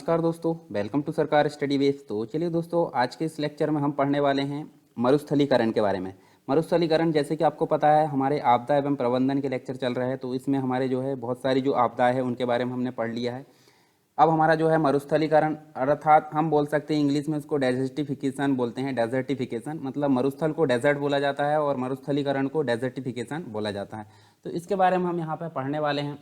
नमस्कार दोस्तों, welcome to सरकार स्टडी बेस। तो चलिए दोस्तों, आज के इस लेक्चर में हम पढ़ने वाले हैं मरुस्थलीकरण के बारे में। मरुस्थलीकरण, जैसे कि आपको पता है, हमारे आपदा एवं प्रबंधन के लेक्चर चल रहे हैं, तो इसमें हमारे जो है बहुत सारी जो आपदाएं हैं उनके बारे में हमने पढ़ लिया है। अब हमारा जो है मरुस्थलीकरण, अर्थात हम बोल सकते हैं इंग्लिश में इसको डेजर्टिफिकेशन बोलते हैं। डेजर्टिफिकेशन मतलब मरुस्थल को डेजर्ट बोला जाता है और मरुस्थलीकरण को डेजर्टिफिकेशन बोला जाता है। तो इसके बारे में हम यहाँ पर पढ़ने वाले हैं।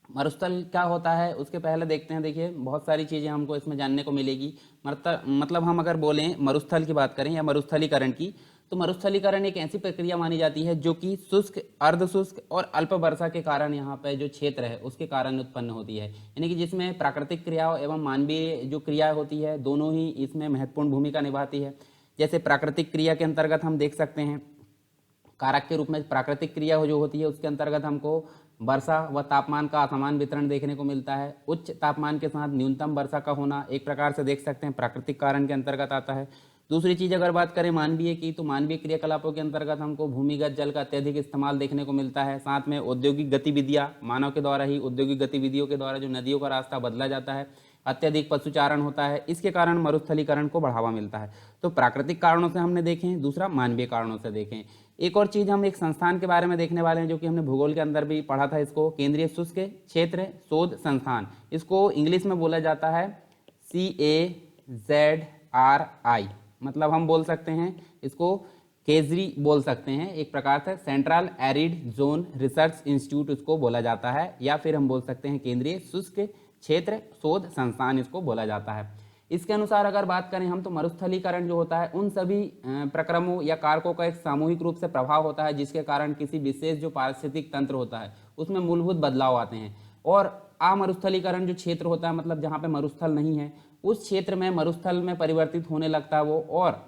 मरुस्थल क्या होता है उसके पहले देखते हैं। देखिए, बहुत सारी चीज़ें हमको इसमें जानने को मिलेगी। मतलब हम अगर बोलें मरुस्थल की बात करें या मरुस्थलीकरण की, तो मरुस्थलीकरण एक ऐसी प्रक्रिया मानी जाती है जो कि शुष्क, अर्ध शुष्क और अल्प वर्षा के कारण यहाँ पे जो क्षेत्र है उसके कारण उत्पन्न होती है। यानी कि जिसमें प्राकृतिक क्रियाओं एवं मानवीय जो क्रिया होती है दोनों ही इसमें महत्वपूर्ण भूमिका निभाती है। जैसे प्राकृतिक क्रिया के अंतर्गत हम देख सकते हैं, कारक के रूप में प्राकृतिक क्रिया जो होती है उसके अंतर्गत हमको वर्षा व तापमान का असमान वितरण देखने को मिलता है। उच्च तापमान के साथ न्यूनतम वर्षा का होना एक प्रकार से देख सकते हैं प्राकृतिक कारण के अंतर्गत आता है। दूसरी चीज़ अगर बात करें मानवीय की, तो मानवीय क्रियाकलापों के अंतर्गत हमको भूमिगत जल का अत्यधिक इस्तेमाल देखने को मिलता है। साथ में औद्योगिक गतिविधियाँ, मानव के द्वारा ही औद्योगिक गतिविधियों के द्वारा जो नदियों का रास्ता बदला जाता है, अत्यधिक पशुचारण होता है, इसके कारण मरुस्थलीकरण को बढ़ावा मिलता है। तो प्राकृतिक कारणों से हमने देखें, दूसरा मानवीय कारणों से देखें। एक और चीज़ हम एक संस्थान के बारे में देखने वाले हैं जो कि हमने भूगोल के अंदर भी पढ़ा था, इसको केंद्रीय शुष्क क्षेत्र शोध संस्थान, इसको इंग्लिश में बोला जाता है CAZRI। मतलब हम बोल सकते हैं इसको केजरी बोल सकते हैं, एक प्रकार से central arid zone research institute इसको बोला जाता है, या फिर हम बोल सकते हैं केंद्रीय शुष्क क्षेत्र शोध संस्थान इसको बोला जाता है। इसके अनुसार अगर बात करें हम, तो मरुस्थलीकरण जो होता है उन सभी प्रक्रमों या कारकों का एक सामूहिक रूप से प्रभाव होता है जिसके कारण किसी विशेष जो पारिस्थितिक तंत्र होता है उसमें मूलभूत बदलाव आते हैं। और अमरुस्थलीकरण जो क्षेत्र होता है, मतलब जहाँ पे मरुस्थल नहीं है, उस क्षेत्र में मरुस्थल में परिवर्तित होने लगता है वो, और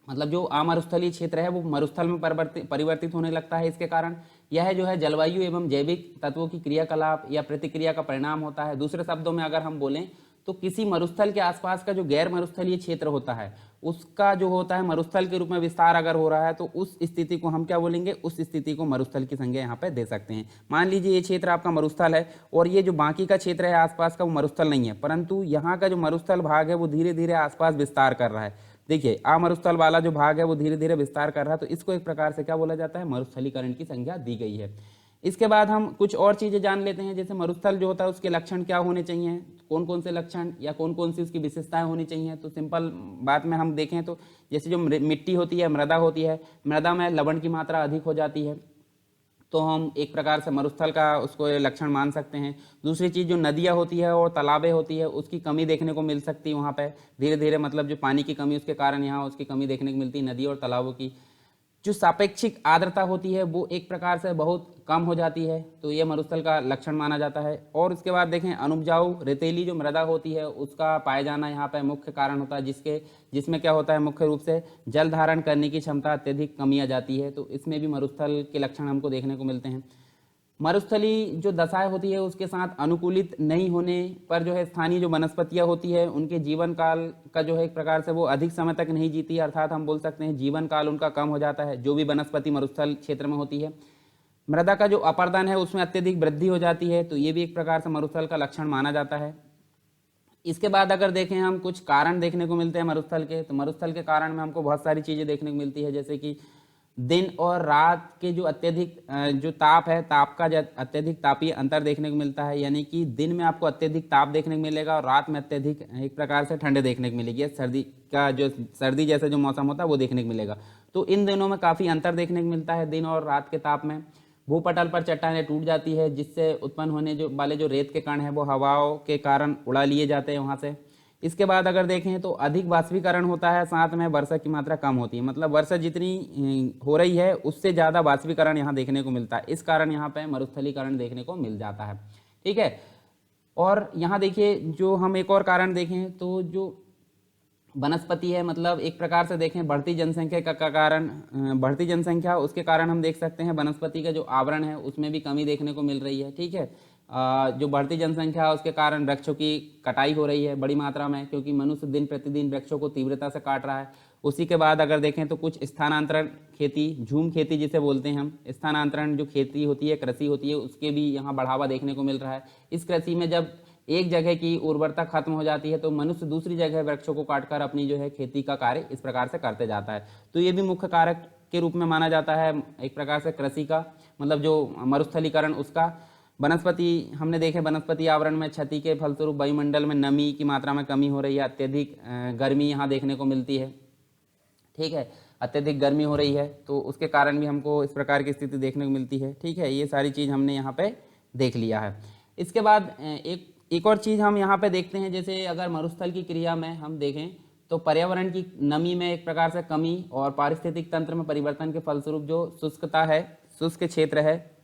मतलब जो अमरुस्थलीय क्षेत्र है वो मरुस्थल में परिवर्तित होने लगता है। इसके कारण यह जो है जलवायु एवं जैविक तत्वों की क्रियाकलाप या प्रतिक्रिया का परिणाम होता है। दूसरे शब्दों में अगर हम बोलें तो किसी मरुस्थल के आसपास का जो गैर मरुस्थलीय क्षेत्र होता है उसका जो होता है मरुस्थल के रूप में विस्तार अगर हो रहा है, तो उस स्थिति को हम क्या बोलेंगे, उस स्थिति को मरुस्थल की संज्ञा यहाँ पे दे सकते हैं। मान लीजिए ये क्षेत्र आपका मरुस्थल है और ये जो बाकी का क्षेत्र है आसपास का वो मरुस्थल नहीं है, परंतु यहाँ का जो मरुस्थल भाग है वो धीरे धीरे आसपास विस्तार कर रहा है। देखिए, अमरुस्थल वाला जो भाग है वो धीरे धीरे विस्तार कर रहा है, तो इसको एक प्रकार से क्या बोला जाता है, मरुस्थलीकरण की संज्ञा दी गई है। इसके बाद हम कुछ और चीज़ें जान लेते हैं, जैसे मरुस्थल जो होता है उसके लक्षण क्या होने चाहिए, कौन कौन से लक्षण या कौन कौन सी उसकी विशेषताएं होनी चाहिए। तो सिंपल बात में हम देखें तो जैसे जो मिट्टी होती है, मृदा होती है, मृदा में लवण की मात्रा अधिक हो जाती है, तो हम एक प्रकार से मरुस्थल का उसको लक्षण मान सकते हैं। दूसरी चीज़, जो नदियाँ होती है और तालाबें होती है उसकी कमी देखने को मिल सकती है वहाँ पे धीरे धीरे, मतलब जो पानी की कमी उसके कारण यहाँ उसकी कमी देखने को मिलती है नदी और तालाबों की। जो सापेक्षिक आर्द्रता होती है वो एक प्रकार से बहुत कम हो जाती है, तो ये मरुस्थल का लक्षण माना जाता है। और उसके बाद देखें, अनुपजाऊ रेतीली जो मृदा होती है उसका पाया जाना यहाँ पर मुख्य कारण होता है, जिसमें क्या होता है, मुख्य रूप से जल धारण करने की क्षमता अत्यधिक कमी आ जाती है, तो इसमें भी मरुस्थल के लक्षण हमको देखने को मिलते हैं। मरुस्थली जो दशाएं होती है उसके साथ अनुकूलित नहीं होने पर जो है स्थानीय जो वनस्पतियां होती है उनके जीवन काल का जो है एक प्रकार से वो अधिक समय तक नहीं जीती, अर्थात हम बोल सकते हैं जीवन काल उनका कम हो जाता है, जो भी वनस्पति मरुस्थल क्षेत्र में होती है। मृदा का जो अपर्दन है उसमें अत्यधिक वृद्धि हो जाती है, तो ये भी एक प्रकार से मरुस्थल का लक्षण माना जाता है। इसके बाद अगर देखें हम, कुछ कारण देखने को मिलते हैं मरुस्थल के, तो मरुस्थल के कारण में हमको बहुत सारी चीज़ें देखने को मिलती है, जैसे कि दिन और रात के जो अत्यधिक जो ताप है, ताप का अत्यधिक तापीय अंतर देखने को मिलता है, यानी कि दिन में आपको अत्यधिक ताप देखने को मिलेगा और रात में अत्यधिक एक प्रकार से ठंडे देखने को मिलेगी। सर्दी जैसा जो मौसम होता है वो देखने को मिलेगा। तो इन दिनों में काफ़ी अंतर देखने को मिलता है दिन और रात के ताप में। भूपटल पर चट्टानें टूट जाती है जिससे उत्पन्न होने जो रेत के कण हैं वो हवाओं के कारण उड़ा लिए जाते हैं वहाँ से। इसके बाद अगर देखें तो अधिक वाष्पीकरण होता है, साथ में वर्षा की मात्रा कम होती है, मतलब वर्षा जितनी हो रही है उससे ज़्यादा वाष्पीकरण यहाँ देखने को मिलता है, इस कारण यहाँ पे मरुस्थलीकरण देखने को मिल जाता है। ठीक है। और यहाँ देखिए, जो हम एक और कारण देखें तो जो वनस्पति है, मतलब एक प्रकार से देखें बढ़ती जनसंख्या का कारण, बढ़ती जनसंख्या उसके कारण हम देख सकते हैं वनस्पति का जो आवरण है उसमें भी कमी देखने को मिल रही है। ठीक है। जो बढ़ती जनसंख्या है उसके कारण वृक्षों की कटाई हो रही है बड़ी मात्रा में, क्योंकि मनुष्य दिन प्रतिदिन वृक्षों को तीव्रता से काट रहा है। उसी के बाद अगर देखें तो कुछ स्थानांतरण खेती, झूम खेती जिसे बोलते हैं हम, स्थानांतरण जो खेती होती है, कृषि होती है, उसके भी यहाँ बढ़ावा देखने को मिल रहा है। इस कृषि में जब एक जगह की उर्वरता खत्म हो जाती है तो मनुष्य दूसरी जगह वृक्षों को काटकर अपनी जो है खेती का कार्य इस प्रकार से करते जाता है। तो ये भी मुख्य कारक के रूप में माना जाता है एक प्रकार से कृषि का, मतलब जो मरुस्थलीकरण उसका। वनस्पति हमने देखे, वनस्पति आवरण में क्षति के फलस्वरूप वायुमंडल में नमी की मात्रा में कमी हो रही है, अत्यधिक गर्मी यहाँ देखने को मिलती है। ठीक है, अत्यधिक गर्मी हो रही है तो उसके कारण भी हमको इस प्रकार की स्थिति देखने को मिलती है। ठीक है, ये सारी चीज़ हमने यहाँ पे देख लिया है। इसके बाद एक और चीज़ हम यहाँ पे देखते हैं, जैसे अगर मरुस्थल की क्रिया में हम देखें तो पर्यावरण की नमी में एक प्रकार से कमी और पारिस्थितिक तंत्र में परिवर्तन के फलस्वरूप जो शुष्कता है, शुष्क क्षेत्र है,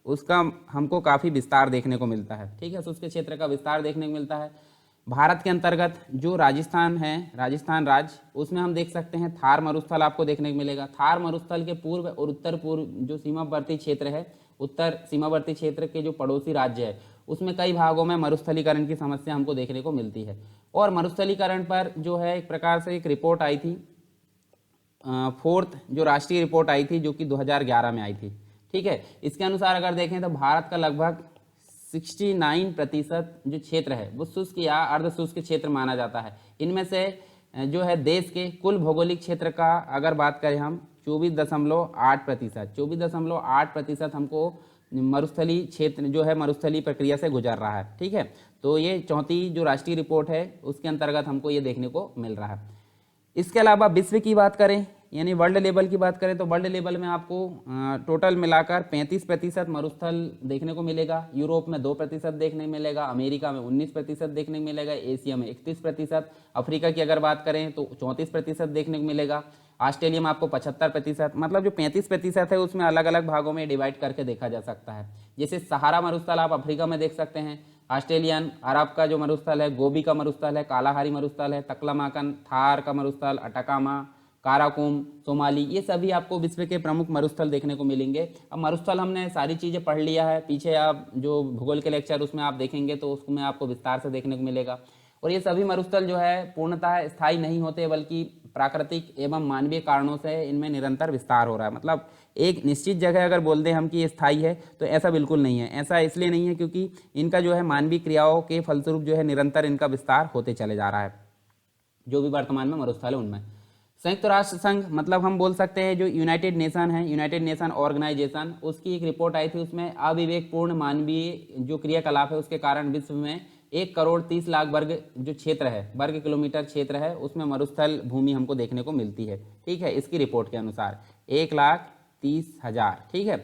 उसका हमको काफ़ी विस्तार देखने को मिलता है। ठीक है, शुष्क क्षेत्र का विस्तार देखने को मिलता है। भारत के अंतर्गत जो राजस्थान है, राजस्थान राज्य, उसमें हम देख सकते हैं थार मरुस्थल आपको देखने को मिलेगा। थार मरुस्थल के पूर्व और उत्तर पूर्व जो सीमावर्ती क्षेत्र है, उत्तर सीमावर्ती क्षेत्र के जो पड़ोसी राज्य है, उसमें कई भागों में मरुस्थलीकरण की समस्या हमको देखने को मिलती है। और मरुस्थलीकरण पर जो है एक प्रकार से एक रिपोर्ट आई थी, फोर्थ जो राष्ट्रीय रिपोर्ट आई थी जो कि 2011 में आई थी। ठीक है, इसके अनुसार अगर देखें तो भारत का लगभग 69% जो क्षेत्र है वो शुष्क या अर्ध शुष्क क्षेत्र माना जाता है। इनमें से जो है देश के कुल भौगोलिक क्षेत्र का अगर बात करें हम 24.8% हमको मरुस्थली क्षेत्र जो है मरुस्थली प्रक्रिया से गुजर रहा है। ठीक है, तो ये चौथी जो राष्ट्रीय रिपोर्ट है उसके अंतर्गत हमको ये देखने को मिल रहा है। इसके अलावा विश्व की बात करें यानी वर्ल्ड लेवल की बात करें तो वर्ल्ड लेवल में आपको टोटल मिलाकर 35% मरुस्थल देखने को मिलेगा। यूरोप में 2% देखने को मिलेगा, अमेरिका में 19% देखने को मिलेगा, एशिया में 31%, अफ्रीका की अगर बात करें तो 34% देखने को मिलेगा, ऑस्ट्रेलिया में आपको 75%, मतलब जो 35% है उसमें अलग अलग भागों में डिवाइड करके देखा जा सकता है। जैसे सहारा मरुस्थल आप अफ्रीका में देख सकते हैं, ऑस्ट्रेलियन अरब का जो मरुस्थल है, गोबी का मरुस्थल है, कालाहारी मरुस्थल है, तकलामाकन, थार का मरुस्थल, अटाकामा, काराकोम, सोमाली, ये सभी आपको विश्व के प्रमुख मरुस्थल देखने को मिलेंगे। अब मरुस्थल हमने सारी चीज़ें पढ़ लिया है, पीछे आप जो भूगोल के लेक्चर उसमें आप देखेंगे तो उसमें आपको विस्तार से देखने को मिलेगा। और ये सभी मरुस्थल जो है पूर्णतः स्थायी नहीं होते बल्कि प्राकृतिक एवं मानवीय कारणों से इनमें निरंतर विस्तार हो रहा है। मतलब एक निश्चित जगह अगर बोल दें हम कि ये स्थायी है तो ऐसा बिल्कुल नहीं है। ऐसा इसलिए नहीं है क्योंकि इनका जो है मानवीय क्रियाओं के फलस्वरूप जो है निरंतर इनका विस्तार होते चले जा रहा है, जो भी वर्तमान में मरुस्थल है उनमें। संयुक्त राष्ट्र संघ मतलब हम बोल सकते हैं जो यूनाइटेड नेशन है, यूनाइटेड नेशन ऑर्गेनाइजेशन, उसकी एक रिपोर्ट आई थी, उसमें अविवेकपूर्ण मानवीय जो क्रियाकलाप है उसके कारण विश्व में 1,30,00,000 वर्ग जो क्षेत्र है, वर्ग किलोमीटर क्षेत्र है, उसमें मरुस्थल भूमि हमको देखने को मिलती है। ठीक है, इसकी रिपोर्ट के अनुसार 1,30,000। ठीक है,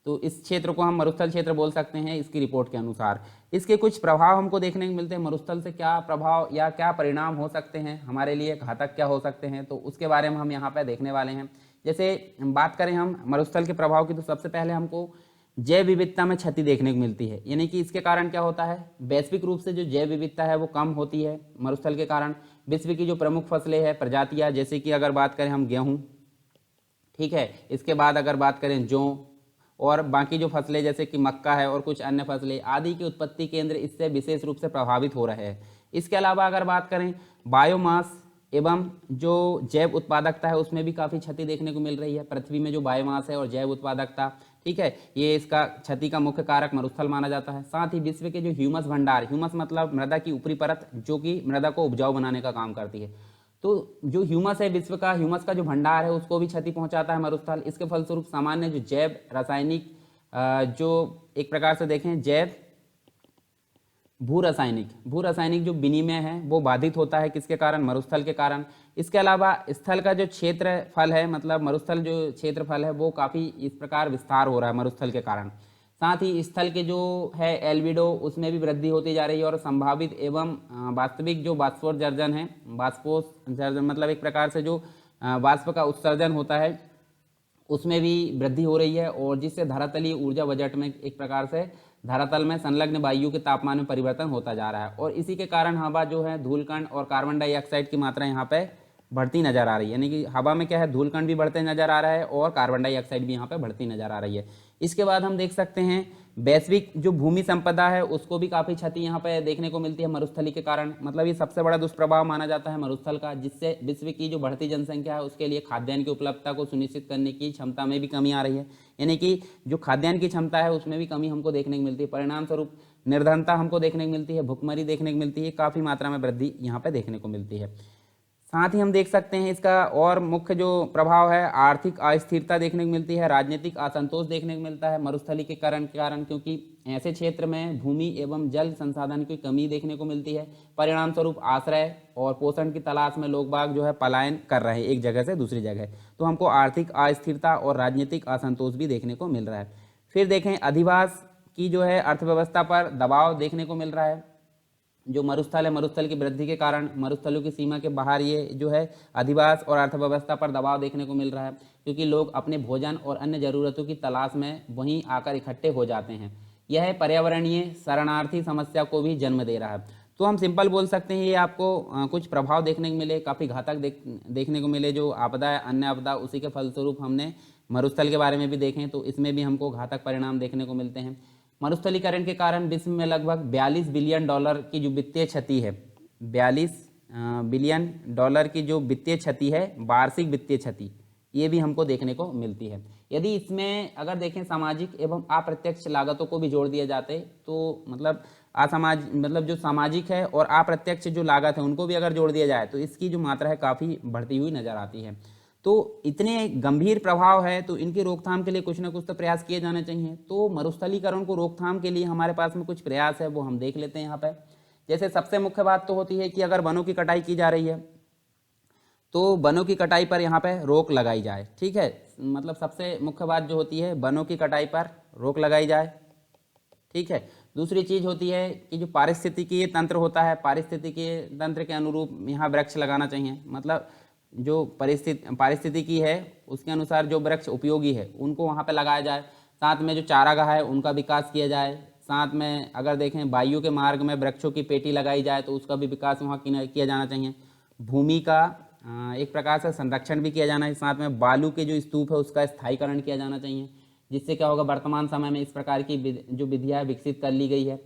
तो इस क्षेत्र को हम मरुस्थल क्षेत्र बोल सकते हैं इसकी रिपोर्ट के अनुसार। इसके कुछ प्रभाव हमको देखने को मिलते हैं, मरुस्थल से क्या प्रभाव या क्या परिणाम हो सकते हैं, हमारे लिए घातक क्या हो सकते हैं, तो उसके बारे में हम यहाँ पे देखने वाले हैं। जैसे बात करें हम मरुस्थल के प्रभाव की तो सबसे पहले हमको जैव विविधता में क्षति देखने को मिलती है। यानी कि इसके कारण क्या होता है, वैश्विक रूप से जो जैव विविधता है वो कम होती है मरुस्थल के कारण। विश्व की जो प्रमुख फसलें हैं, प्रजातियाँ, जैसे कि अगर बात करें हम गेहूँ, ठीक है, इसके बाद अगर बात करें जौ और बाकी जो फसलें जैसे कि मक्का है और कुछ अन्य फसलें आदि के उत्पत्ति केंद्र इससे विशेष रूप से प्रभावित हो रहे हैं। इसके अलावा अगर बात करें बायोमास एवं जो जैव उत्पादकता है उसमें भी काफ़ी क्षति देखने को मिल रही है। पृथ्वी में जो बायोमास है और जैव उत्पादकता, ठीक है, ये इसका क्षति का मुख्य कारक मरुस्थल माना जाता है। साथ ही विश्व के जो ह्यूमस भंडार, ह्यूमस मतलब मृदा की ऊपरी परत जो कि मृदा को उपजाऊ बनाने का काम करती है, तो जो ह्यूमस है विश्व का, ह्यूमस का जो भंडार है उसको भी क्षति पहुंचाता है मरुस्थल। इसके फलस्वरूप सामान्य जो जैव रासायनिक जो एक प्रकार से देखें जैव भू रासायनिक जो विनिमय है वो बाधित होता है, किसके कारण, मरुस्थल के कारण। इसके अलावा स्थल का जो क्षेत्रफल है, मतलब मरुस्थल जो क्षेत्रफल है वो काफ़ी इस प्रकार विस्तार हो रहा है मरुस्थल के कारण। साथ ही स्थल के जो है एल्बिडो उसमें भी वृद्धि होती जा रही है और संभावित एवं वास्तविक जो बाष्पोत्सर्जन है, बाष्पोत्सर्जन मतलब एक प्रकार से जो वाष्प का उत्सर्जन होता है उसमें भी वृद्धि हो रही है, और जिससे धरातलीय ऊर्जा बजट में एक प्रकार से धरातल में संलग्न वायु के तापमान में परिवर्तन होता जा रहा है, और इसी के कारण हवा जो है धूलकण और कार्बन डाइऑक्साइड की मात्रा यहाँ पे बढ़ती नजर आ रही है। यानी कि हवा में क्या है, धूलकण भी बढ़ते नजर आ रहा है और कार्बन डाइऑक्साइड भी यहाँ पे बढ़ती नजर आ रही है। इसके बाद हम देख सकते हैं वैश्विक जो भूमि संपदा है उसको भी काफ़ी क्षति यहाँ पे देखने को मिलती है मरुस्थली के कारण। मतलब ये सबसे बड़ा दुष्प्रभाव माना जाता है मरुस्थल का, जिससे विश्व की जो बढ़ती जनसंख्या है उसके लिए खाद्यान्न की उपलब्धता को सुनिश्चित करने की क्षमता में भी कमी आ रही है। यानी कि जो खाद्यान्न की क्षमता है उसमें भी कमी हमको देखने को मिलती है। परिणाम स्वरूप निर्धनता हमको देखने को मिलती है, भुखमरी देखने को मिलती है, काफ़ी मात्रा में वृद्धि यहाँ पे देखने को मिलती है। साथ ही हम देख सकते हैं इसका और मुख्य जो प्रभाव है, आर्थिक अस्थिरता देखने को मिलती है, राजनीतिक असंतोष देखने को मिलता है मरुस्थलीकरण के कारण, क्योंकि ऐसे क्षेत्र में भूमि एवं जल संसाधन की कमी देखने को मिलती है। परिणाम स्वरूप आश्रय और पोषण की तलाश में लोग बाग जो है पलायन कर रहे हैं एक जगह से दूसरी जगह, तो हमको आर्थिक अस्थिरता और राजनीतिक असंतोष भी देखने को मिल रहा है। फिर देखें अधिवास की जो है अर्थव्यवस्था पर दबाव देखने को मिल रहा है। जो मरुस्थल है, मरुस्थल की वृद्धि के कारण मरुस्थलों की सीमा के बाहर ये जो है अधिवास और अर्थव्यवस्था पर दबाव देखने को मिल रहा है, क्योंकि लोग अपने भोजन और अन्य जरूरतों की तलाश में वहीं आकर इकट्ठे हो जाते हैं। यह पर्यावरणीय शरणार्थी समस्या को भी जन्म दे रहा है। तो हम सिंपल बोल सकते हैं ये आपको कुछ प्रभाव देखने को मिले, काफ़ी घातक देखने को मिले। जो आपदा है, अन्य आपदा, उसी के फलस्वरूप हमने मरुस्थल के बारे में भी देखें तो इसमें भी हमको घातक परिणाम देखने को मिलते हैं। मरुस्थलीकरण के कारण विश्व में लगभग 42 बिलियन डॉलर की जो वित्तीय क्षति है, 42 बिलियन डॉलर की जो वित्तीय क्षति है, वार्षिक वित्तीय क्षति, ये भी हमको देखने को मिलती है। यदि इसमें अगर देखें सामाजिक एवं अप्रत्यक्ष लागतों को भी जोड़ दिया जाते तो मतलब जो सामाजिक है और अप्रत्यक्ष जो लागत है उनको भी अगर जोड़ दिया जाए तो इसकी जो मात्रा है काफ़ी बढ़ती हुई नजर आती है। तो इतने गंभीर प्रभाव है तो इनकी रोकथाम के लिए कुछ ना कुछ तो प्रयास किए जाने चाहिए। तो मरुस्थलीकरण को रोकथाम के लिए हमारे पास में कुछ प्रयास है, वो हम देख लेते हैं यहाँ पे। जैसे सबसे मुख्य बात तो होती है कि अगर वनों की कटाई की जा रही है तो वनों की कटाई पर यहाँ पे रोक लगाई जाए। ठीक है, मतलब सबसे मुख्य बात जो होती है वनों की कटाई पर रोक लगाई जाए। ठीक है, दूसरी चीज होती है कि जो पारिस्थितिकीय तंत्र होता है, पारिस्थितिकीय तंत्र के अनुरूप यहाँ वृक्ष लगाना चाहिए। मतलब जो पारिस्थितिकी है उसके अनुसार जो वृक्ष उपयोगी है उनको वहाँ पे लगाया जाए। साथ में जो चारागाह है उनका विकास किया जाए। साथ में अगर देखें वायु के मार्ग में वृक्षों की पेटी लगाई जाए तो उसका भी विकास वहाँ किया जाना चाहिए। भूमि का एक प्रकार से संरक्षण भी किया जाना है। साथ में बालू के जो स्तूप है उसका स्थायीकरण किया जाना चाहिए, जिससे क्या होगा, वर्तमान समय में इस प्रकार की जो विधियाँ विकसित कर ली गई है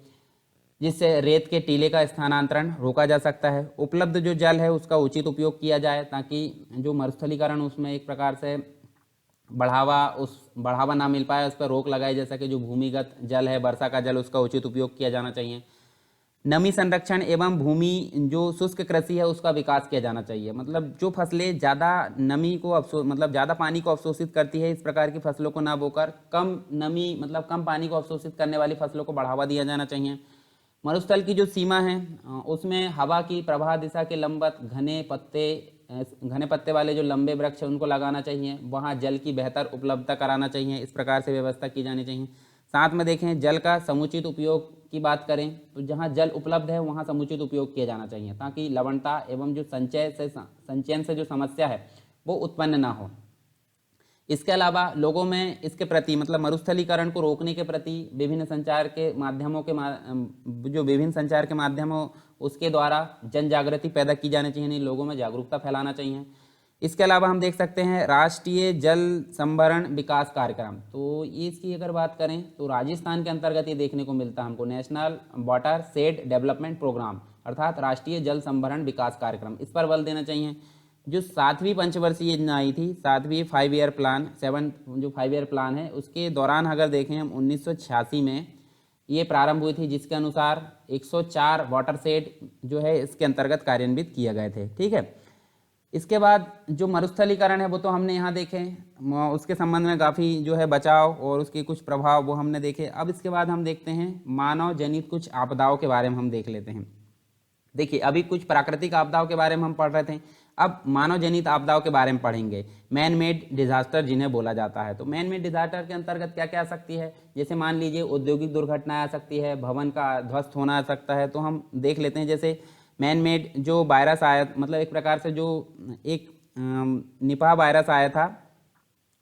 जिससे रेत के टीले का स्थानांतरण रोका जा सकता है। उपलब्ध जो जल है उसका उचित उपयोग किया जाए ताकि जो मरुस्थलीकरण उसमें एक प्रकार से बढ़ावा ना मिल पाए, उस पर रोक लगाई जा सके। जो भूमिगत जल है, वर्षा का जल, उसका उचित उपयोग किया जाना चाहिए। नमी संरक्षण एवं भूमि जो शुष्क कृषि है उसका विकास किया जाना चाहिए। मतलब जो फसलें ज़्यादा नमी को मतलब ज़्यादा पानी को अवशोषित करती है, इस प्रकार की फसलों को ना बोकर कम नमी मतलब कम पानी को अवशोषित करने वाली फसलों को बढ़ावा दिया जाना चाहिए। मरुस्थल की जो सीमा है उसमें हवा की प्रवाह दिशा के लंबवत घने पत्ते वाले जो लंबे वृक्ष हैं उनको लगाना चाहिए। वहाँ जल की बेहतर उपलब्धता कराना चाहिए, इस प्रकार से व्यवस्था की जानी चाहिए। साथ में देखें जल का समुचित उपयोग की बात करें तो जहाँ जल उपलब्ध है वहाँ समुचित उपयोग किया जाना चाहिए ताकि लवणता एवं जो संचयन से जो समस्या है वो उत्पन्न ना हो। इसके अलावा लोगों में इसके प्रति मतलब मरुस्थलीकरण को रोकने के प्रति विभिन्न संचार के माध्यम हो उसके द्वारा जन जागृति पैदा की जानी चाहिए, नहीं लोगों में जागरूकता फैलाना चाहिए। इसके अलावा हम देख सकते हैं राष्ट्रीय जल संभरण विकास कार्यक्रम। तो ये इसकी अगर बात करें तो राजस्थान के अंतर्गत ये देखने को मिलता है हमको, national watershed development programme अर्थात राष्ट्रीय जल संभरण विकास कार्यक्रम। इस पर बल देना चाहिए। जो 7वीं पंचवर्षीय योजना आई थी, 7वीं 5 ईयर प्लान, 7 जो 5 ईयर प्लान है उसके दौरान अगर देखें हम 1986 में ये प्रारंभ हुई थी, जिसके अनुसार 104 वाटर शेड जो है इसके अंतर्गत कार्यान्वित किए गए थे। ठीक है, इसके बाद जो मरुस्थलीकरण है वो तो हमने यहाँ देखे, उसके संबंध में काफ़ी जो है बचाव और उसके कुछ प्रभाव वो हमने देखे। अब इसके बाद हम देखते हैं मानव जनित कुछ आपदाओं के बारे में हम देख लेते हैं। देखिए अभी कुछ प्राकृतिक आपदाओं के बारे में हम पढ़ रहे थे, अब मानव जनित आपदाओं के बारे में पढ़ेंगे। मैन मेड डिजास्टर जिन्हें बोला जाता है। तो मैन मेड डिजास्टर के अंतर्गत क्या क्या आ सकती है, जैसे मान लीजिए औद्योगिक दुर्घटना आ सकती है, भवन का ध्वस्त होना आ सकता है। तो हम देख लेते हैं जैसे मैन मेड जो वायरस आया, मतलब एक प्रकार से जो एक निपाह वायरस आया था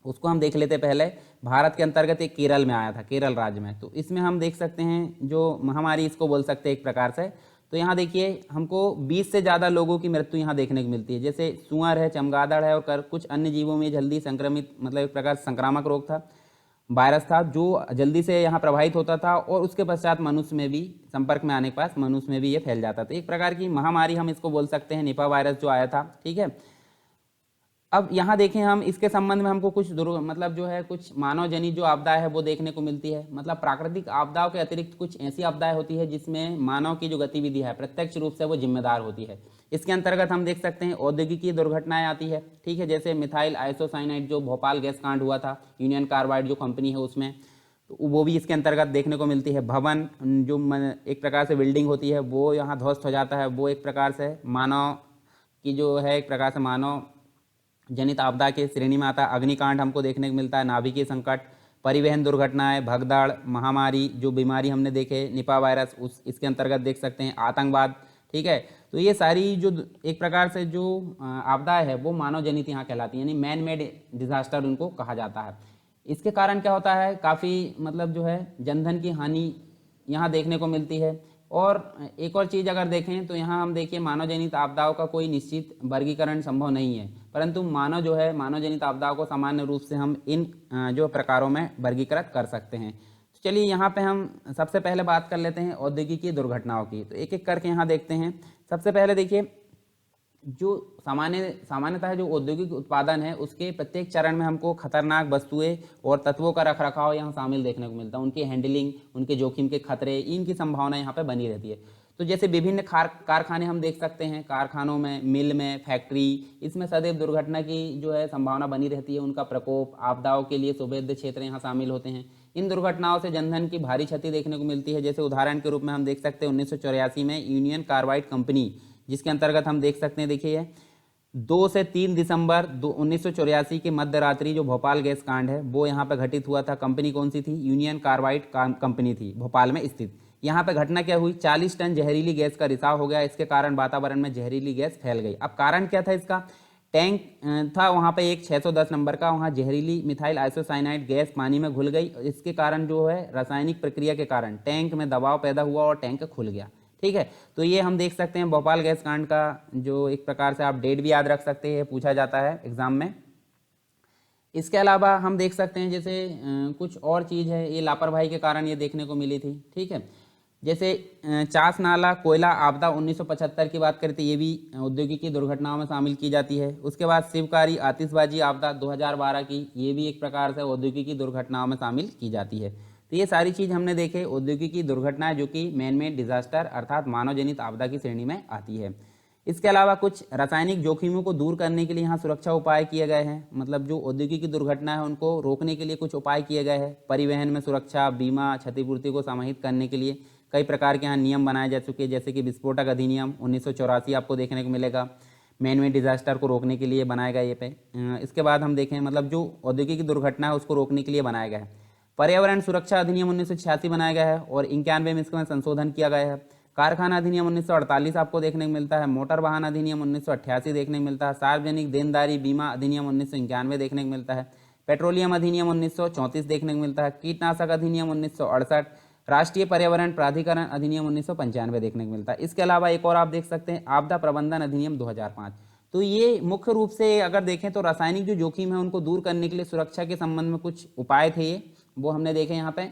उसको हम देख लेते। पहले भारत के अंतर्गत एक केरल में आया था, केरल राज्य में। तो इसमें हम देख सकते हैं जो महामारी इसको बोल सकते हैं एक प्रकार से। तो यहाँ देखिए हमको 20 से ज़्यादा लोगों की मृत्यु यहाँ देखने को मिलती है। जैसे सुअर है, चमगादड़ है और कुछ अन्य जीवों में जल्दी संक्रमित मतलब एक प्रकार संक्रामक रोग था, वायरस था जो जल्दी से यहाँ प्रभावित होता था और उसके पश्चात मनुष्य में भी संपर्क में आने के पास मनुष्य में भी ये फैल जाता था। एक प्रकार की महामारी हम इसको बोल सकते हैं, निपा वायरस जो आया था। ठीक है, अब यहाँ देखें हम इसके संबंध में हमको कुछ मतलब जो है कुछ मानव जनित जो आपदाएं है वो देखने को मिलती है। मतलब प्राकृतिक आपदाओं के अतिरिक्त कुछ ऐसी आपदाएं होती है जिसमें मानव की जो गतिविधि है प्रत्यक्ष रूप से वो जिम्मेदार होती है। इसके अंतर्गत हम देख सकते हैं औद्योगिकी दुर्घटनाएं आती है, ठीक है, जैसे मिथाइल आइसोसाइनाइड जो भोपाल गैस कांड हुआ था, यूनियन कार्बाइड जो कंपनी है उसमें, तो वो भी इसके अंतर्गत देखने को मिलती है। भवन जो एक प्रकार से बिल्डिंग होती है वो यहाँ ध्वस्त हो जाता है, वो एक प्रकार से मानव की जो है एक प्रकार से मानव जनित आपदा के श्रेणी में आता है। अग्निकांड हमको देखने को मिलता है, नाभिकीय संकट, परिवहन दुर्घटनाएं, भगदड़, महामारी जो बीमारी हमने देखे निपा वायरस उस इसके अंतर्गत देख सकते हैं, आतंकवाद, ठीक है। तो ये सारी जो एक प्रकार से जो आपदाएं है वो मानव जनित यहाँ कहलाती है, यानी मैन मेड डिजास्टर उनको कहा जाता है। इसके कारण क्या होता है, काफ़ी मतलब जो है जनधन की हानि यहाँ देखने को मिलती है। और एक और चीज़ अगर देखें तो यहाँ हम देखिए मानव जनित आपदाओं का कोई निश्चित वर्गीकरण संभव नहीं है, परंतु मानव जो है मानव जनित आपदाओं को सामान्य रूप से हम इन जो प्रकारों में वर्गीकृत कर सकते हैं। तो चलिए यहाँ पे हम सबसे पहले बात कर लेते हैं औद्योगिकी दुर्घटनाओं की। तो एक एक करके यहाँ देखते हैं। सबसे पहले देखिए जो सामान्यतः जो औद्योगिक उत्पादन है उसके प्रत्येक चरण में हमको खतरनाक वस्तुएं और तत्वों का रखरखाव यहाँ शामिल देखने को मिलता है। उनकी हैंडलिंग, उनके जोखिम के खतरे, इनकी संभावना यहाँ पे बनी रहती है। तो जैसे विभिन्न कारखाने हम देख सकते हैं, कारखानों में, मिल में, फैक्ट्री, इसमें सदैव दुर्घटना की जो है संभावना बनी रहती है। उनका प्रकोप, आपदाओं के लिए सुवेद्य क्षेत्र यहाँ शामिल होते हैं। इन दुर्घटनाओं से जनधन की भारी क्षति देखने को मिलती है। जैसे उदाहरण के रूप में हम देख सकते हैं 1984 में यूनियन कार्बाइड कंपनी, जिसके अंतर्गत हम देख सकते हैं, देखिए 2 से 3 दिसंबर 1984 के मध्य रात्रि जो भोपाल गैस कांड है वो यहाँ पे घटित हुआ था। कंपनी कौन सी थी? यूनियन कार्बाइड कंपनी थी, भोपाल में स्थित। यहाँ पे घटना क्या हुई, 40 टन जहरीली गैस का रिसाव हो गया। इसके कारण वातावरण में जहरीली गैस फैल गई। अब कारण क्या था इसका? टैंक था वहाँ पे एक 610 नंबर का, वहाँ जहरीली मिथाइल आइसोसाइनाइड गैस पानी में घुल गई। इसके कारण जो है रासायनिक प्रक्रिया के कारण टैंक में दबाव पैदा हुआ और टैंक खुल गया, ठीक है। तो ये हम देख सकते हैं भोपाल गैस कांड का जो एक प्रकार से आप डेट भी याद रख सकते हैं, पूछा जाता है एग्जाम में। इसके अलावा हम देख सकते हैं जैसे कुछ और चीज़ है, ये लापरवाही के कारण ये देखने को मिली थी, ठीक है। जैसे चास नाला कोयला आपदा 1975 की बात करें तो ये भी औद्योगिकी दुर्घटनाओं में शामिल की जाती है। उसके बाद शिवकारी आतिशबाजी आपदा 2012 की, ये भी एक प्रकार से औद्योगिकी दुर्घटनाओं में शामिल की जाती है। तो ये सारी चीज़ हमने देखे औद्योगिकी दुर्घटनाएं जो कि मैन मेड डिजास्टर अर्थात मानव जनित आपदा की श्रेणी में आती है। इसके अलावा कुछ रासायनिक जोखिमों को दूर करने के लिए यहाँ सुरक्षा उपाय किए गए हैं। मतलब जो औद्योगिकी दुर्घटना है उनको रोकने के लिए कुछ उपाय किए गए हैं। परिवहन में सुरक्षा, बीमा, क्षतिपूर्ति को समाहित करने के लिए कई प्रकार के यहाँ नियम बनाए जा चुके हैं, जैसे कि विस्फोटक अधिनियम 1984 आपको देखने को मिलेगा, मैन मेड डिजास्टर को रोकने के लिए बनाया गया ये पे। इसके बाद हम देखें मतलब जो औद्योगिक दुर्घटना है उसको रोकने के लिए बनाया गया है। पर्यावरण सुरक्षा अधिनियम 1986 बनाया गया है और 91 में इसमें संशोधन किया गया है। कारखाना अधिनियम 1948 आपको देखने को मिलता है। मोटर वाहन अधिनियम 1988 देखने को मिलता है। सार्वजनिक देनदारी बीमा अधिनियम 1991 देखने को मिलता है। पेट्रोलियम अधिनियम 1934 देखने को मिलता है। कीटनाशक अधिनियम 1968, राष्ट्रीय पर्यावरण प्राधिकरण अधिनियम 1995 देखने को मिलता है। इसके अलावा एक और आप देख सकते हैं आपदा प्रबंधन अधिनियम 2005। तो ये मुख्य रूप से अगर देखें तो रासायनिक जो जोखिम है उनको दूर करने के लिए सुरक्षा के संबंध में कुछ उपाय थे, ये वो हमने देखे यहाँ पे।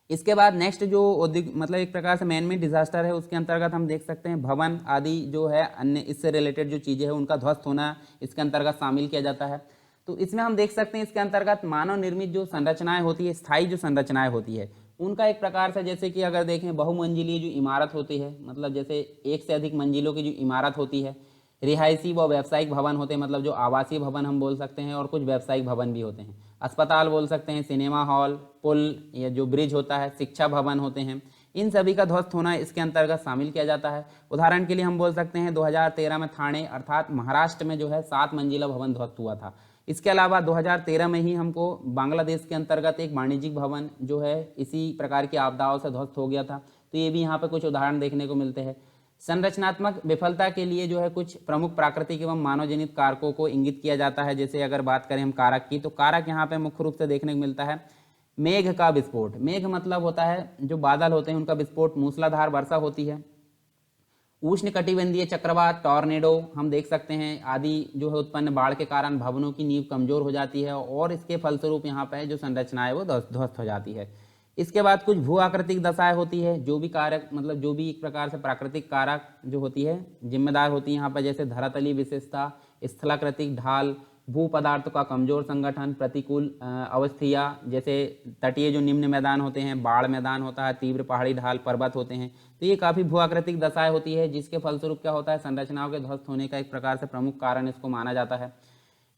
इसके बाद नेक्स्ट जो औद्योगिक मतलब एक प्रकार से मैन मेड डिजास्टर है उसके अंतर्गत हम देख सकते हैं भवन आदि जो है अन्य इससे रिलेटेड जो चीज़ें हैं उनका ध्वस्त होना इसके अंतर्गत शामिल किया जाता है। तो इसमें हम देख सकते हैं इसके अंतर्गत मानव निर्मित जो संरचनाएं होती है, स्थायी जो संरचनाएं होती है, उनका एक प्रकार से जैसे कि अगर देखें बहुमंजिली जो इमारत होती है, मतलब जैसे एक से अधिक मंजिलों की जो इमारत होती है, रिहायशी व व्यावसायिक भवन होते हैं, मतलब जो आवासीय भवन हम बोल सकते हैं, और कुछ व्यावसायिक भवन भी होते हैं। अस्पताल बोल सकते हैं, सिनेमा हॉल, पुल या जो ब्रिज होता है, शिक्षा भवन होते हैं। इन सभी का ध्वस्त होना इसके अंतर्गत शामिल किया जाता है। उदाहरण के लिए हम बोल सकते हैं 2013 में ठाणे अर्थात महाराष्ट्र में जो है 7 मंजिला भवन ध्वस्त हुआ था। इसके अलावा 2013 में ही हमको बांग्लादेश के अंतर्गत एक वाणिज्यिक भवन जो है इसी प्रकार की आपदाओं से ध्वस्त हो गया था। तो ये भी यहाँ पे कुछ उदाहरण देखने को मिलते हैं। संरचनात्मक विफलता के लिए जो है कुछ प्रमुख प्राकृतिक एवं मानवजनित कारकों को इंगित किया जाता है। जैसे अगर बात करें हम कारक की, तो कारक यहाँ पे मुख्य रूप से देखने को मिलता है मेघ का विस्फोट। मेघ मतलब होता है जो बादल होते हैं उनका विस्फोट, मूसलाधार वर्षा होती है, उष्ण कटिबंधीय चक्रवात, टॉर्नेडो हम देख सकते हैं आदि जो है उत्पन्न बाढ़ के कारण भवनों की नींव कमजोर हो जाती है और इसके फलस्वरूप यहाँ पे जो संरचना है वो ध्वस्त हो जाती है। इसके बाद कुछ भू आकृतिक दशाएं होती है, जो भी कारक मतलब जो भी एक प्रकार से प्राकृतिक कारक जो होती है जिम्मेदार होती है यहाँ पर, जैसे धरातलीय विशेषता, स्थलाकृतिक ढाल, भू पदार्थों का कमजोर संगठन, प्रतिकूल अवस्थियाँ जैसे तटीय जो निम्न मैदान होते हैं, बाढ़ मैदान होता है, तीव्र पहाड़ी ढाल, पर्वत होते हैं। तो ये काफ़ी भूआकृतिक दशाएं होती है, जिसके फलस्वरूप क्या होता है, संरचनाओं के ध्वस्त होने का एक प्रकार से प्रमुख कारण इसको माना जाता है।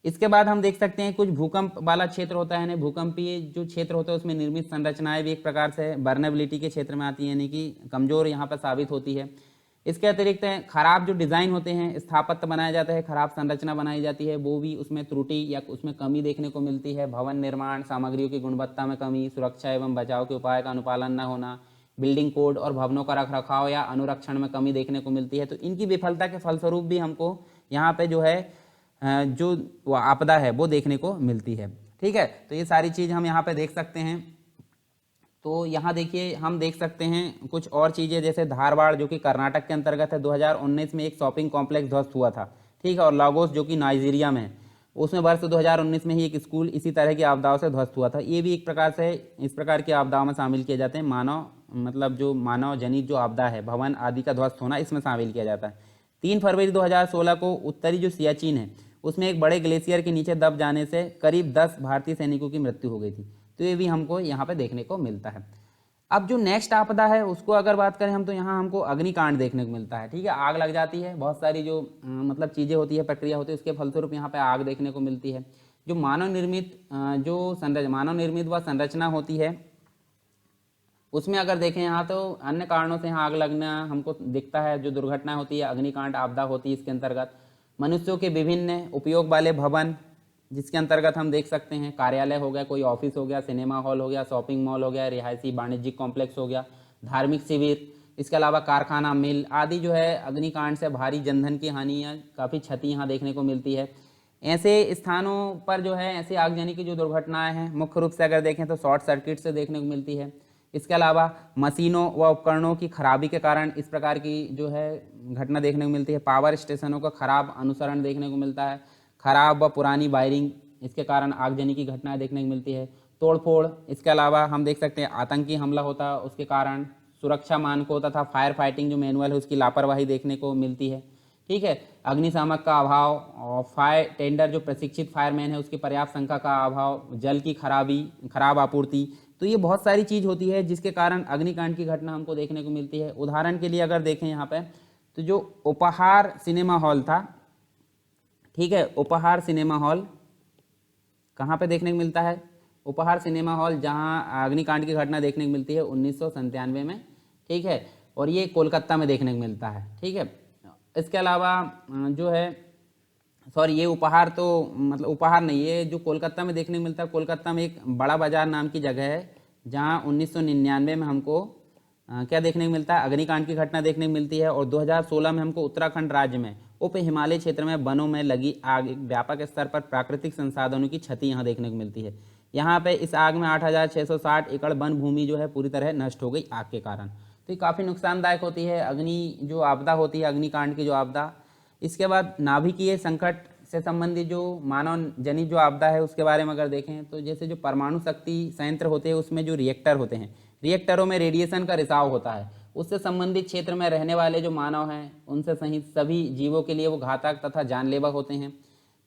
इसके बाद हम देख सकते हैं कुछ भूकंप वाला क्षेत्र होता है, यानी भूकंपीय जो क्षेत्र होता है उसमें निर्मित संरचनाएं भी एक प्रकार से वर्नेबिलिटी के क्षेत्र में आती है, यानी कि कमजोर यहाँ पर साबित होती है। इसके अतिरिक्त खराब जो डिज़ाइन होते हैं, स्थापत्य बनाया जाता है, खराब संरचना बनाई जाती है, वो भी उसमें त्रुटि या उसमें कमी देखने को मिलती है। भवन निर्माण सामग्रियों की गुणवत्ता में कमी, सुरक्षा एवं बचाव के उपाय का अनुपालन न होना, बिल्डिंग कोड और भवनों का रखरखाव या अनुरक्षण में कमी देखने को मिलती है। तो इनकी विफलता के फलस्वरूप भी हमको यहाँ पे जो है जो आपदा है वो देखने को मिलती है। ठीक है, तो ये सारी चीज़ हम यहाँ पे देख सकते हैं। तो यहाँ देखिए हम देख सकते हैं कुछ और चीज़ें, जैसे धारवाड़ जो कि कर्नाटक के अंतर्गत है, 2019 में एक शॉपिंग कॉम्प्लेक्स ध्वस्त हुआ था। ठीक है, और लागोस जो कि नाइजीरिया में है, उसमें वर्ष 2019 में ही एक स्कूल इसी तरह की आपदाओं से ध्वस्त हुआ था। ये भी एक प्रकार से इस प्रकार की आपदाओं में शामिल किए जाते हैं। मतलब जो मानव जनित जो आपदा है, भवन आदि का ध्वस्त होना, इसमें शामिल किया जाता है। 3 फरवरी 2016 को उत्तरी जो सियाचिन है उसमें एक बड़े ग्लेशियर के नीचे दब जाने से करीब 10 भारतीय सैनिकों की मृत्यु हो गई थी। तो ये भी हमको यहाँ पे देखने को मिलता है। अब जो नेक्स्ट आपदा है उसको अगर बात करें हम, तो यहाँ हमको अग्निकांड देखने को मिलता है। ठीक है, आग लग जाती है, बहुत सारी जो मतलब चीज़ें होती है, प्रक्रिया होती है, उसके फलस्वरूप यहाँ पे आग देखने को मिलती है। जो मानव निर्मित व संरचना होती है उसमें अगर देखें यहाँ, तो अन्य कारणों से यहाँ आग लगना हमको दिखता है। जो दुर्घटना होती है, अग्निकांड आपदा होती है, इसके अंतर्गत मनुष्यों के विभिन्न उपयोग वाले भवन, जिसके अंतर्गत हम देख सकते हैं कार्यालय हो गया, कोई ऑफिस हो गया, सिनेमा हॉल हो गया, शॉपिंग मॉल हो गया, रिहायशी वाणिज्यिक कॉम्प्लेक्स हो गया, धार्मिक शिविर, इसके अलावा कारखाना, मिल आदि जो है अग्निकांड से भारी जनधन की हानि या काफ़ी क्षति यहाँ देखने को मिलती है। ऐसे स्थानों पर जो है ऐसे आगजनी की जो दुर्घटनाएं हैं, मुख्य रूप से अगर देखें तो शॉर्ट सर्किट से देखने को मिलती है। इसके अलावा मशीनों व उपकरणों की खराबी के कारण इस प्रकार की जो है घटना देखने को मिलती है। पावर स्टेशनों का खराब अनुसरण देखने को मिलता है। खराब व पुरानी वायरिंग, इसके कारण आगजनी की घटनाएं देखने को मिलती है। तोड़फोड़, इसके अलावा हम देख सकते हैं आतंकी हमला होता है, उसके कारण सुरक्षा मानकों तथा फायर फाइटिंग जो मैनुअल है उसकी लापरवाही देखने को मिलती है। ठीक है, अग्निशामक का अभाव और फायर टेंडर जो प्रशिक्षित फायरमैन है उसकी पर्याप्त संख्या का अभाव, जल की खराब आपूर्ति। तो ये बहुत सारी चीज़ होती है जिसके कारण अग्निकांड की घटना हमको देखने को मिलती है। उदाहरण के लिए अगर देखें यहाँ पे, तो जो उपहार सिनेमा हॉल था, ठीक है, उपहार सिनेमा हॉल कहाँ पे देखने को मिलता है? उपहार सिनेमा हॉल जहाँ अग्निकांड की घटना देखने को मिलती है 1997 में। ठीक है, और ये कोलकाता में देखने को मिलता है। ठीक है, इसके अलावा जो है ये उपहार तो मतलब उपहार नहीं, ये जो कोलकाता में देखने को मिलता है, कोलकाता में एक बड़ा बाजार नाम की जगह है जहाँ 1999 में हमको क्या देखने को मिलता है? अग्निकांड की घटना देखने को मिलती है। और 2016 में हमको उत्तराखंड राज्य में उप हिमालय क्षेत्र में वनों में लगी आग, एक व्यापक स्तर पर प्राकृतिक संसाधनों की क्षति यहाँ देखने को मिलती है। यहाँ पे इस आग में 8660 एकड़ वन भूमि जो है पूरी तरह नष्ट हो गई आग के कारण। तो ये काफ़ी नुकसानदायक होती है अग्नि जो आपदा होती है, अग्निकांड की जो आपदा। इसके बाद नाभिकीय संकट से संबंधित जो मानव जनित जो आपदा है उसके बारे में अगर देखें, तो जैसे जो परमाणु शक्ति संयंत्र होते हैं उसमें जो रिएक्टर होते हैं, रिएक्टरों में रेडिएशन का रिसाव होता है। उससे संबंधित क्षेत्र में रहने वाले जो मानव हैं उनसे सहित सभी जीवों के लिए वो घातक तथा जानलेवा होते हैं।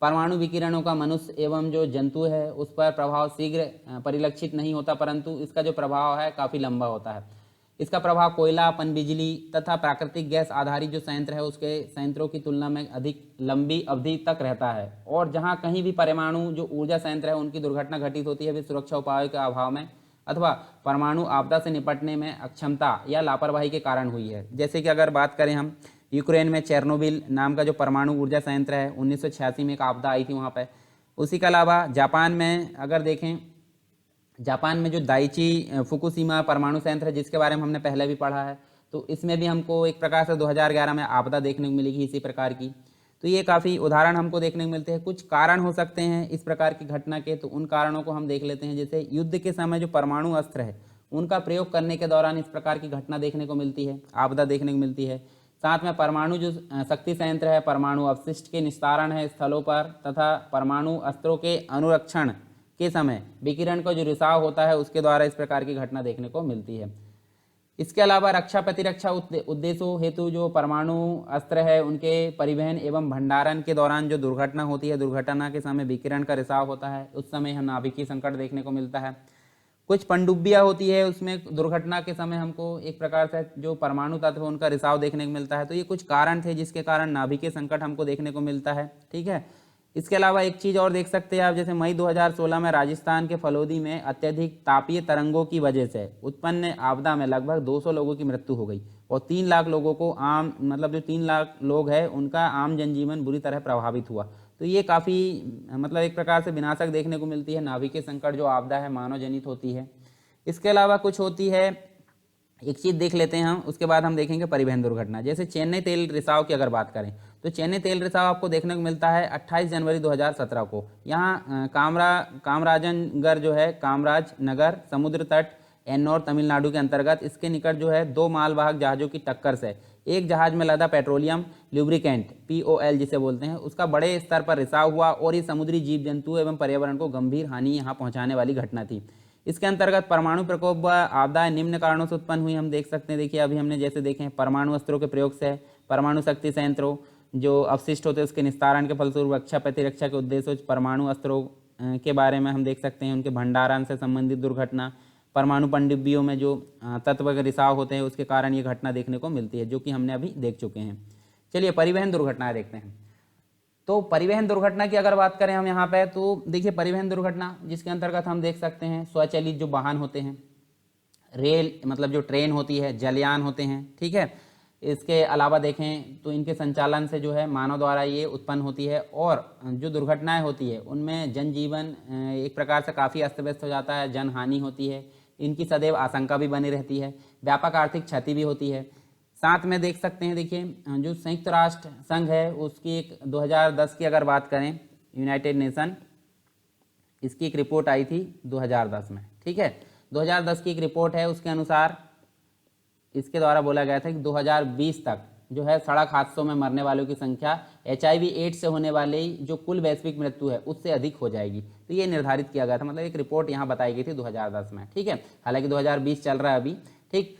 परमाणु विकिरणों का मनुष्य एवं जो जंतु है उस पर प्रभाव शीघ्र परिलक्षित नहीं होता, परंतु इसका जो प्रभाव है काफ़ी लंबा होता है। इसका प्रभाव कोयला, पनबिजली तथा प्राकृतिक गैस आधारित जो संयंत्र है उसके संयंत्रों की तुलना में अधिक लंबी अवधि तक रहता है। और जहां कहीं भी परमाणु जो ऊर्जा संयंत्र है उनकी दुर्घटना घटित होती है वे सुरक्षा उपायों के अभाव में अथवा परमाणु आपदा से निपटने में अक्षमता या लापरवाही के कारण हुई है। जैसे कि अगर बात करें हम, यूक्रेन में चेर्नोबिल नाम का जो परमाणु ऊर्जा संयंत्र है 1986 में एक आपदा आई थी वहाँ पर। उसी के अलावा जापान में अगर देखें, जापान में जो दाइची फुकुशिमा परमाणु संयंत्र है जिसके बारे में हमने पहले भी पढ़ा है, तो इसमें भी हमको एक प्रकार से 2011 में आपदा देखने को मिलेगी इसी प्रकार की। तो ये काफ़ी उदाहरण हमको देखने को मिलते हैं। कुछ कारण हो सकते हैं इस प्रकार की घटना के, तो उन कारणों को हम देख लेते हैं। जैसे युद्ध के समय जो परमाणु अस्त्र है उनका प्रयोग करने के दौरान इस प्रकार की घटना देखने को मिलती है, आपदा देखने को मिलती है। साथ में परमाणु जो शक्ति संयंत्र है, परमाणु अपशिष्ट के निस्तारण है स्थलों पर तथा परमाणु अस्त्रों के अनुरक्षण के समय विकिरण का जो रिसाव होता है उसके द्वारा इस प्रकार की घटना देखने को मिलती है। इसके अलावा रक्षा प्रतिरक्षा उद्देश्यों हेतु जो परमाणु अस्त्र है उनके परिवहन एवं भंडारण के दौरान जो दुर्घटना होती है, दुर्घटना के समय विकिरण का रिसाव होता है, उस समय हम नाभिकीय संकट देखने को मिलता है। कुछ पनडुब्बियाँ होती है, उसमें दुर्घटना के समय हमको एक प्रकार से जो परमाणु तत्व है उनका रिसाव देखने को मिलता है। तो ये कुछ कारण थे जिसके कारण नाभिकीय संकट हमको देखने को मिलता है। ठीक है, इसके अलावा एक चीज़ और देख सकते हैं आप, जैसे मई 2016 में राजस्थान के फलोदी में अत्यधिक तापीय तरंगों की वजह से उत्पन्न आपदा में लगभग 200 लोगों की मृत्यु हो गई और 3 लाख लोगों को आम मतलब जो 3 लाख लोग हैं उनका आम जनजीवन बुरी तरह प्रभावित हुआ। तो ये काफ़ी मतलब एक प्रकार से विनाशक देखने को मिलती है। नाभिकीय संकट जो आपदा है मानव जनित होती है। इसके अलावा कुछ होती है, एक चीज़ देख लेते हैं हम, उसके बाद हम देखेंगे परिवहन दुर्घटना। जैसे चेन्नई तेल रिसाव की अगर बात करें तो चेन्नई तेल रिसाव आपको देखने को मिलता है 28 जनवरी 2017 को। यहाँ कामराजनगर जो है, कामराज नगर समुद्र तट एन्नौर तमिलनाडु के अंतर्गत, इसके निकट जो है 2 मालवाहक जहाज़ों की टक्कर से एक जहाज में लदा पेट्रोलियम ल्यूब्रिकेंट POL जिसे बोलते हैं उसका बड़े स्तर पर रिसाव हुआ और ये समुद्री जीव जंतु एवं पर्यावरण को गंभीर हानि यहाँ पहुँचाने वाली घटना थी। इसके अंतर्गत परमाणु प्रकोप व आपदाएं निम्न कारणों से उत्पन्न हुई हम देख सकते हैं। देखिए अभी हमने जैसे देखे परमाणु अस्त्रों के प्रयोग से, परमाणु शक्ति संयंत्रों जो अवशिष्ट होते हैं उसके निस्तारण के फलस्वरूप, रक्षा प्रतिरक्षा के उद्देश्य, परमाणु अस्त्रों के बारे में हम देख सकते हैं, उनके भंडारण से संबंधित दुर्घटना, परमाणु पनडुब्बियों में जो तत्व के रिसाव होते हैं उसके कारण ये घटना देखने को मिलती है, जो कि हमने अभी देख चुके हैं। चलिए परिवहन दुर्घटनाएं देखते हैं। तो परिवहन दुर्घटना की अगर बात करें हम यहाँ पे, तो देखिए परिवहन दुर्घटना जिसके अंतर्गत हम देख सकते हैं स्वचालित जो वाहन होते हैं, रेल मतलब जो ट्रेन होती है, जलयान होते हैं। ठीक है, इसके अलावा देखें तो इनके संचालन से जो है मानव द्वारा ये उत्पन्न होती है और जो दुर्घटनाएं होती है उनमें जनजीवन एक प्रकार से काफ़ी अस्त व्यस्त हो जाता है, जन हानि होती है, इनकी सदैव आशंका भी बनी रहती है, व्यापक आर्थिक क्षति भी होती है। साथ में देख सकते हैं, देखिए जो संयुक्त राष्ट्र संघ है उसकी एक 2010 की अगर बात करें, यूनाइटेड नेशन, इसकी एक रिपोर्ट आई थी 2010 में। ठीक है, 2010 की एक रिपोर्ट है, उसके अनुसार इसके द्वारा बोला गया था कि 2020 तक जो है सड़क हादसों में मरने वालों की संख्या HIV एड्स से होने वाले जो कुल वैश्विक मृत्यु है उससे अधिक हो जाएगी। तो ये निर्धारित किया गया था, मतलब एक रिपोर्ट यहाँ बताई गई थी 2010 में। ठीक है, हालांकि 2020 चल रहा है अभी। ठीक,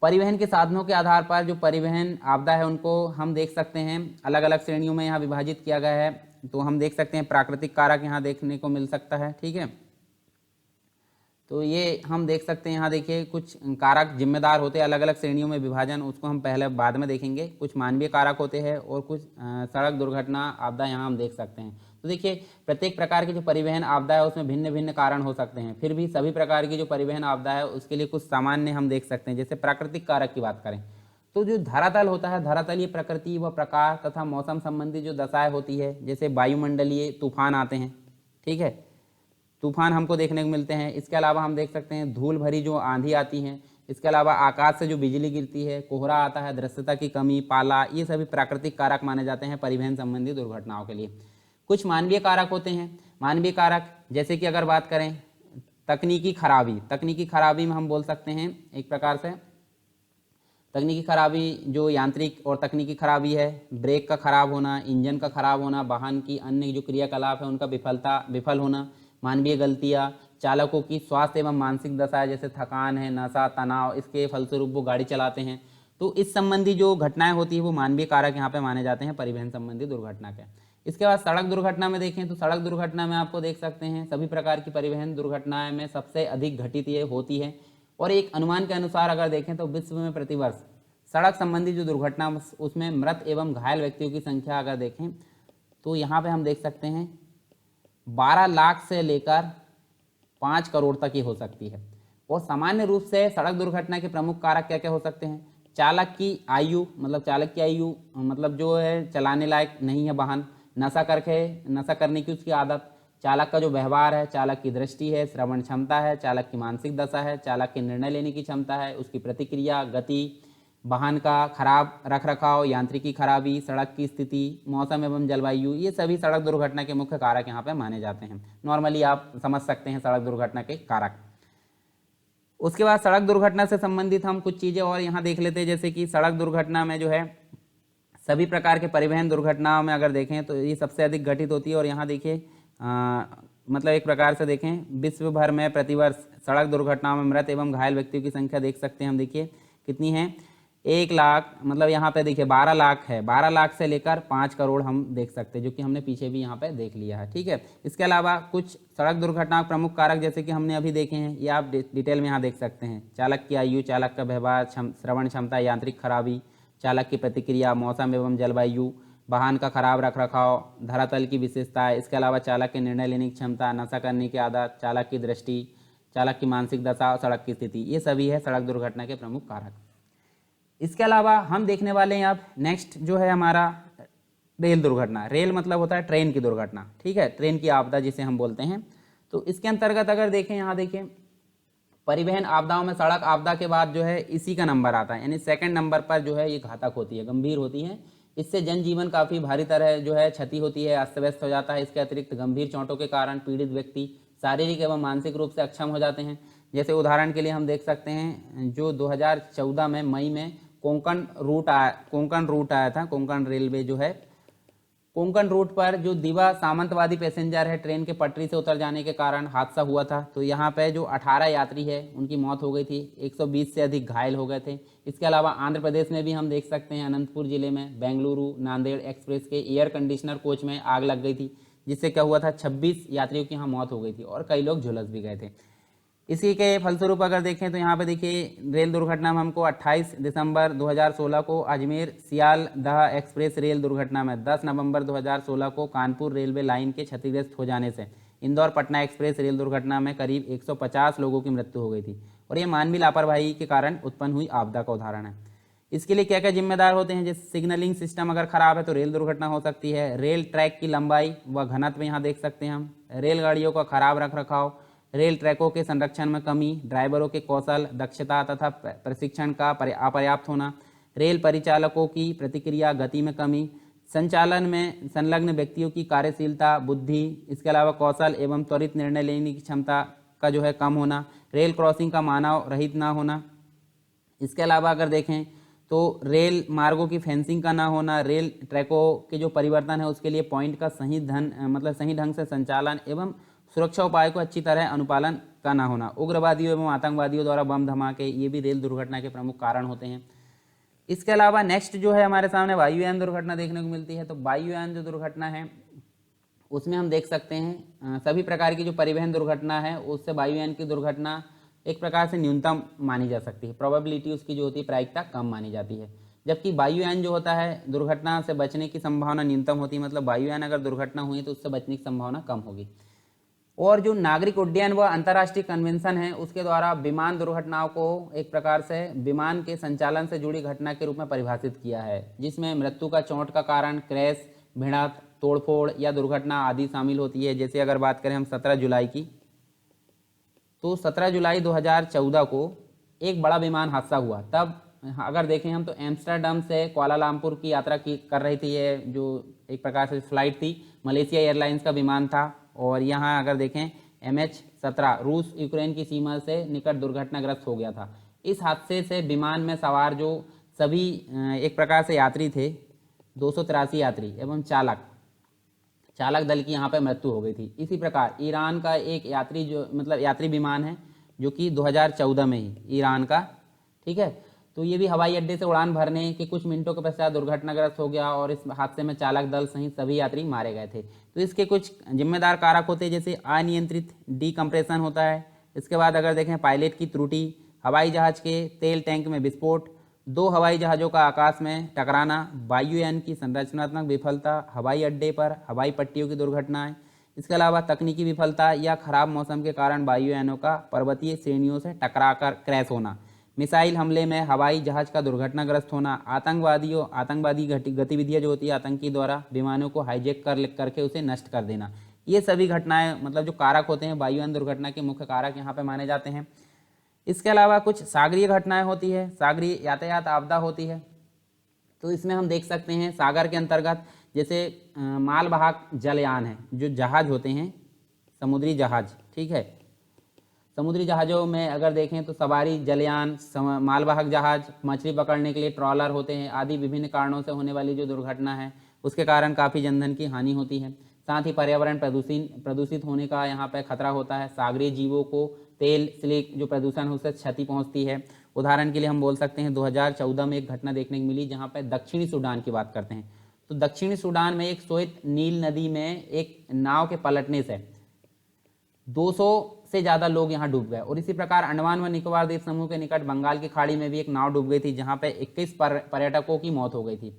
परिवहन के साधनों के आधार पर जो परिवहन आपदा है उनको हम देख सकते हैं अलग अलग श्रेणियों में यहाँ विभाजित किया गया है। तो हम देख सकते हैं प्राकृतिक कारक यहाँ देखने को मिल सकता है। ठीक है, तो ये हम देख सकते हैं यहाँ देखिए कुछ कारक जिम्मेदार होते हैं, अलग अलग श्रेणियों में विभाजन, उसको हम पहले बाद में देखेंगे। कुछ मानवीय कारक होते हैं और कुछ सड़क दुर्घटना आपदा यहाँ हम देख सकते हैं। तो देखिए प्रत्येक प्रकार की जो परिवहन आपदा है उसमें भिन्न भिन्न कारण हो सकते हैं, फिर भी सभी प्रकार की जो परिवहन आपदा है उसके लिए कुछ सामान्य हम देख सकते हैं। जैसे प्राकृतिक कारक की बात करें तो जो धरातल होता है, धरातलीय प्रकृति व प्रकार तथा मौसम संबंधी जो दशाएं होती है, जैसे वायुमंडलीय तूफान आते हैं। ठीक है, तूफान हमको देखने को मिलते हैं। इसके अलावा हम देख सकते हैं धूल भरी जो आंधी आती है। इसके अलावा आकाश से जो बिजली गिरती है, कोहरा आता है, दृश्यता की कमी, पाला, ये सभी प्राकृतिक कारक माने जाते हैं परिवहन संबंधी दुर्घटनाओं के लिए। कुछ मानवीय कारक होते हैं। मानवीय कारक जैसे कि अगर बात करें तकनीकी खराबी, तकनीकी खराबी में हम बोल सकते हैं एक प्रकार से तकनीकी खराबी जो यांत्रिक और तकनीकी खराबी है, ब्रेक का खराब होना, इंजन का खराब होना, वाहन की अन्य जो क्रियाकलाप है उनका विफल होना, मानवीय गलतियाँ, चालकों की स्वास्थ्य एवं मानसिक दशा जैसे थकान है, नशा, तनाव, इसके फलस्वरूप वो गाड़ी चलाते हैं। तो इस संबंधी जो घटनाएं होती है वो मानवीय कारक यहाँ पे माने जाते हैं परिवहन संबंधी दुर्घटना के। इसके बाद सड़क दुर्घटना में देखें तो सड़क दुर्घटना में आपको देख सकते हैं सभी प्रकार की परिवहन दुर्घटनाएं में सबसे अधिक घटित ये होती है और एक अनुमान के अनुसार अगर देखें तो विश्व में प्रतिवर्ष सड़क संबंधी जो दुर्घटना उसमें मृत एवं घायल व्यक्तियों की संख्या अगर देखें तो यहाँ पे हम देख सकते हैं 12 लाख से लेकर 5 करोड़ तक की हो सकती है। और सामान्य रूप से सड़क दुर्घटना के प्रमुख कारक क्या क्या हो सकते हैं? चालक की आयु, मतलब जो है चलाने लायक नहीं है वाहन, नशा करने की उसकी आदत, चालक का जो व्यवहार है, चालक की दृष्टि है, श्रवण क्षमता है, चालक की मानसिक दशा है, चालक के निर्णय लेने की क्षमता है, उसकी प्रतिक्रिया, गति, वाहन का खराब रखरखाव, यांत्रिकी खराबी, सड़क की स्थिति, मौसम एवं जलवायु, ये सभी सड़क दुर्घटना के मुख्य कारक यहाँ पे माने जाते हैं। नॉर्मली आप समझ सकते हैं सड़क दुर्घटना के कारक। उसके बाद सड़क दुर्घटना से संबंधित हम कुछ चीज़ें और यहाँ देख लेते हैं, जैसे कि सड़क दुर्घटना में जो है सभी प्रकार के परिवहन दुर्घटनाओं में अगर देखें तो ये सबसे अधिक घटित होती है। और यहाँ देखिए मतलब एक प्रकार से देखें विश्व भर में प्रतिवर्ष सड़क दुर्घटनाओं में मृत एवं घायल व्यक्तियों की संख्या देख सकते हैं हम, देखिए कितनी है, 1 लाख, मतलब यहाँ पे देखिए 12 लाख है, 12 लाख से लेकर 5 करोड़ हम देख सकते हैं, जो कि हमने पीछे भी यहाँ पे देख लिया है। ठीक है, इसके अलावा कुछ सड़क दुर्घटना के प्रमुख कारक जैसे कि हमने अभी देखे हैं, ये आप डिटेल में यहाँ देख सकते हैं। चालक की आयु, चालक का व्यवहार, श्रवण क्षमता, यांत्रिक खराबी, चालक की प्रतिक्रिया, मौसम एवं जलवायु, वाहन का खराब रखरखाव, धरातल की विशेषता, इसके अलावा चालक के निर्णय लेने की क्षमता, नशा करने की आदत, चालक की दृष्टि, चालक की मानसिक दशा और सड़क की स्थिति, ये सभी है सड़क दुर्घटना के प्रमुख कारक। इसके अलावा हम देखने वाले हैं अब नेक्स्ट जो है हमारा रेल दुर्घटना। रेल मतलब होता है ट्रेन की दुर्घटना, ठीक है, ट्रेन की आपदा जिसे हम बोलते हैं। तो इसके अंतर्गत अगर देखें, यहाँ देखें परिवहन आपदाओं में सड़क आपदा के बाद जो है इसी का नंबर आता है, यानी सेकंड नंबर पर जो है ये घातक होती है, गंभीर होती है। इससे जनजीवन काफ़ी भारी तरह जो है क्षति होती है, अस्त व्यस्त हो जाता है। इसके अतिरिक्त गंभीर चोटों के कारण पीड़ित व्यक्ति शारीरिक एवं मानसिक रूप से अक्षम हो जाते हैं। जैसे उदाहरण के लिए हम देख सकते हैं जो 2014 में मई में कोंकण रूट आया था, कोंकण रेलवे जो है, कोंकण रूट पर जो दिवा सामंतवादी पैसेंजर है, ट्रेन के पटरी से उतर जाने के कारण हादसा हुआ था। तो यहाँ पे जो 18 यात्री है उनकी मौत हो गई थी, 120 से अधिक घायल हो गए थे। इसके अलावा आंध्र प्रदेश में भी हम देख सकते हैं, अनंतपुर जिले में बेंगलुरु नांदेड़ एक्सप्रेस के एयर कंडीशनर कोच में आग लग गई थी, जिससे क्या हुआ था 26 यात्रियों की यहाँ मौत हो गई थी और कई लोग झुलस भी गए थे। इसी के फलस्वरूप अगर देखें तो यहाँ पे देखिए रेल दुर्घटना में हमको 28 दिसंबर 2016 को अजमेर सियालदह एक्सप्रेस रेल दुर्घटना में, 10 नवंबर 2016 को कानपुर रेलवे लाइन के क्षतिग्रस्त हो जाने से इंदौर पटना एक्सप्रेस रेल दुर्घटना में करीब 150 लोगों की मृत्यु हो गई थी, और ये मानवीय लापरवाही के कारण उत्पन्न हुई आपदा का उदाहरण है। इसके लिए क्या क्या जिम्मेदार होते हैं, जैसे सिग्नलिंग सिस्टम अगर खराब है तो रेल दुर्घटना हो सकती है। रेल ट्रैक की लंबाई व घनत्व यहाँ देख सकते हैं हम। रेलगाड़ियों का खराब रखरखाव, रेल ट्रैकों के संरक्षण में कमी, ड्राइवरों के कौशल दक्षता तथा प्रशिक्षण का अपर्याप्त होना, रेल परिचालकों की प्रतिक्रिया गति में कमी, संचालन में संलग्न व्यक्तियों की कार्यशीलता बुद्धि, इसके अलावा कौशल एवं त्वरित निर्णय लेने की क्षमता का जो है कम होना, रेल क्रॉसिंग का मानव रहित ना होना। इसके अलावा अगर देखें तो रेल मार्गों की फेंसिंग का ना होना, रेल ट्रैकों के जो परिवर्तन है उसके लिए पॉइंट का सही ढंग से संचालन एवं सुरक्षा उपाय को अच्छी तरह अनुपालन का ना होना, उग्रवादियों एवं आतंकवादियों द्वारा बम धमाके, ये भी रेल दुर्घटना के प्रमुख कारण होते हैं। इसके अलावा नेक्स्ट जो है हमारे सामने वायुयान दुर्घटना देखने को मिलती है। तो वायुयान जो दुर्घटना है उसमें हम देख सकते हैं सभी प्रकार की जो परिवहन दुर्घटना है उससे वायुयान की दुर्घटना एक प्रकार से न्यूनतम मानी जा सकती है, प्रोबेबिलिटी उसकी जो होती है प्रायिकता कम मानी जाती है। जबकि वायुयान जो होता है दुर्घटना से बचने की संभावना न्यूनतम होती है, मतलब वायुयान अगर दुर्घटना हुई तो उससे बचने की संभावना कम होगी। और जो नागरिक उड्डयन व अंतर्राष्ट्रीय कन्वेंशन है उसके द्वारा विमान दुर्घटनाओं को एक प्रकार से विमान के संचालन से जुड़ी घटना के रूप में परिभाषित किया है, जिसमें मृत्यु का चोट का कारण क्रैश, भिड़ंत, तोड़फोड़ या दुर्घटना आदि शामिल होती है। जैसे अगर बात करें हम 17 जुलाई की, तो 17 जुलाई 2014 को एक बड़ा विमान हादसा हुआ। तब अगर देखें हम तो एम्स्टर्डम से कुआलालंपुर की यात्रा कर रही थी, ये जो एक प्रकार से फ्लाइट थी, मलेशिया एयरलाइंस का विमान था। और यहाँ अगर देखें MH17 रूस यूक्रेन की सीमा से निकट दुर्घटनाग्रस्त हो गया था। इस हादसे से विमान में सवार जो सभी एक प्रकार से यात्री थे, 283 यात्री एवं चालक दल की यहाँ पे मृत्यु हो गई थी। इसी प्रकार ईरान का एक यात्री विमान है जो कि 2014 में ही ईरान का, ठीक है, तो ये भी हवाई अड्डे से उड़ान भरने के कुछ मिनटों के पश्चात दुर्घटनाग्रस्त हो गया और इस हादसे में चालक दल सहित सभी यात्री मारे गए थे। तो इसके कुछ जिम्मेदार कारक होते हैं, जैसे अनियंत्रित डीकम्प्रेशन होता है। इसके बाद अगर देखें पायलट की त्रुटि, हवाई जहाज के तेल टैंक में विस्फोट, 2 हवाई जहाज़ों का आकाश में टकराना, वायुयान की संरचनात्मक विफलता, हवाई अड्डे पर हवाई पट्टियों की दुर्घटनाएं, इसके अलावा तकनीकी विफलता या खराब मौसम के कारण वायुयानों का पर्वतीय श्रेणियों से टकराकर क्रैश होना, मिसाइल हमले में हवाई जहाज का दुर्घटनाग्रस्त होना, आतंकवादी गतिविधियां जो होती है आतंकी द्वारा विमानों को हाईजैक करके उसे नष्ट कर देना, ये सभी घटनाएं मतलब जो कारक होते हैं वायुयान दुर्घटना के मुख्य कारक यहाँ पे माने जाते हैं। इसके अलावा कुछ सागरीय घटनाएं होती है, सागरीय यातायात आपदा होती है। तो इसमें हम देख सकते हैं सागर के अंतर्गत जैसे मालवाहक जलयान है, जो जहाज होते हैं समुद्री जहाज, ठीक है, समुद्री जहाज़ों में अगर देखें तो सवारी जलयान, मालवाहक जहाज, मछली पकड़ने के लिए ट्रॉलर होते हैं आदि विभिन्न कारणों से होने वाली जो दुर्घटना है उसके कारण काफ़ी जनधन की हानि होती है। साथ ही पर्यावरण प्रदूषित होने का यहाँ पे खतरा होता है। सागरीय जीवों को तेल स्लिक जो प्रदूषण है उससे क्षति पहुँचती है। उदाहरण के लिए हम बोल सकते हैं 2014 में एक घटना देखने को मिली जहाँ पे दक्षिणी सूडान की बात करते हैं। तो दक्षिणी सूडान में एक श्वेत नील नदी में एक नाव के पलटने से 200 से ज़्यादा लोग यहाँ डूब गए। और इसी प्रकार अंडमान व निकोबार द्वीप समूह के निकट बंगाल की खाड़ी में भी एक नाव डूब गई थी जहाँ पे 21 पर्यटकों की मौत हो गई थी।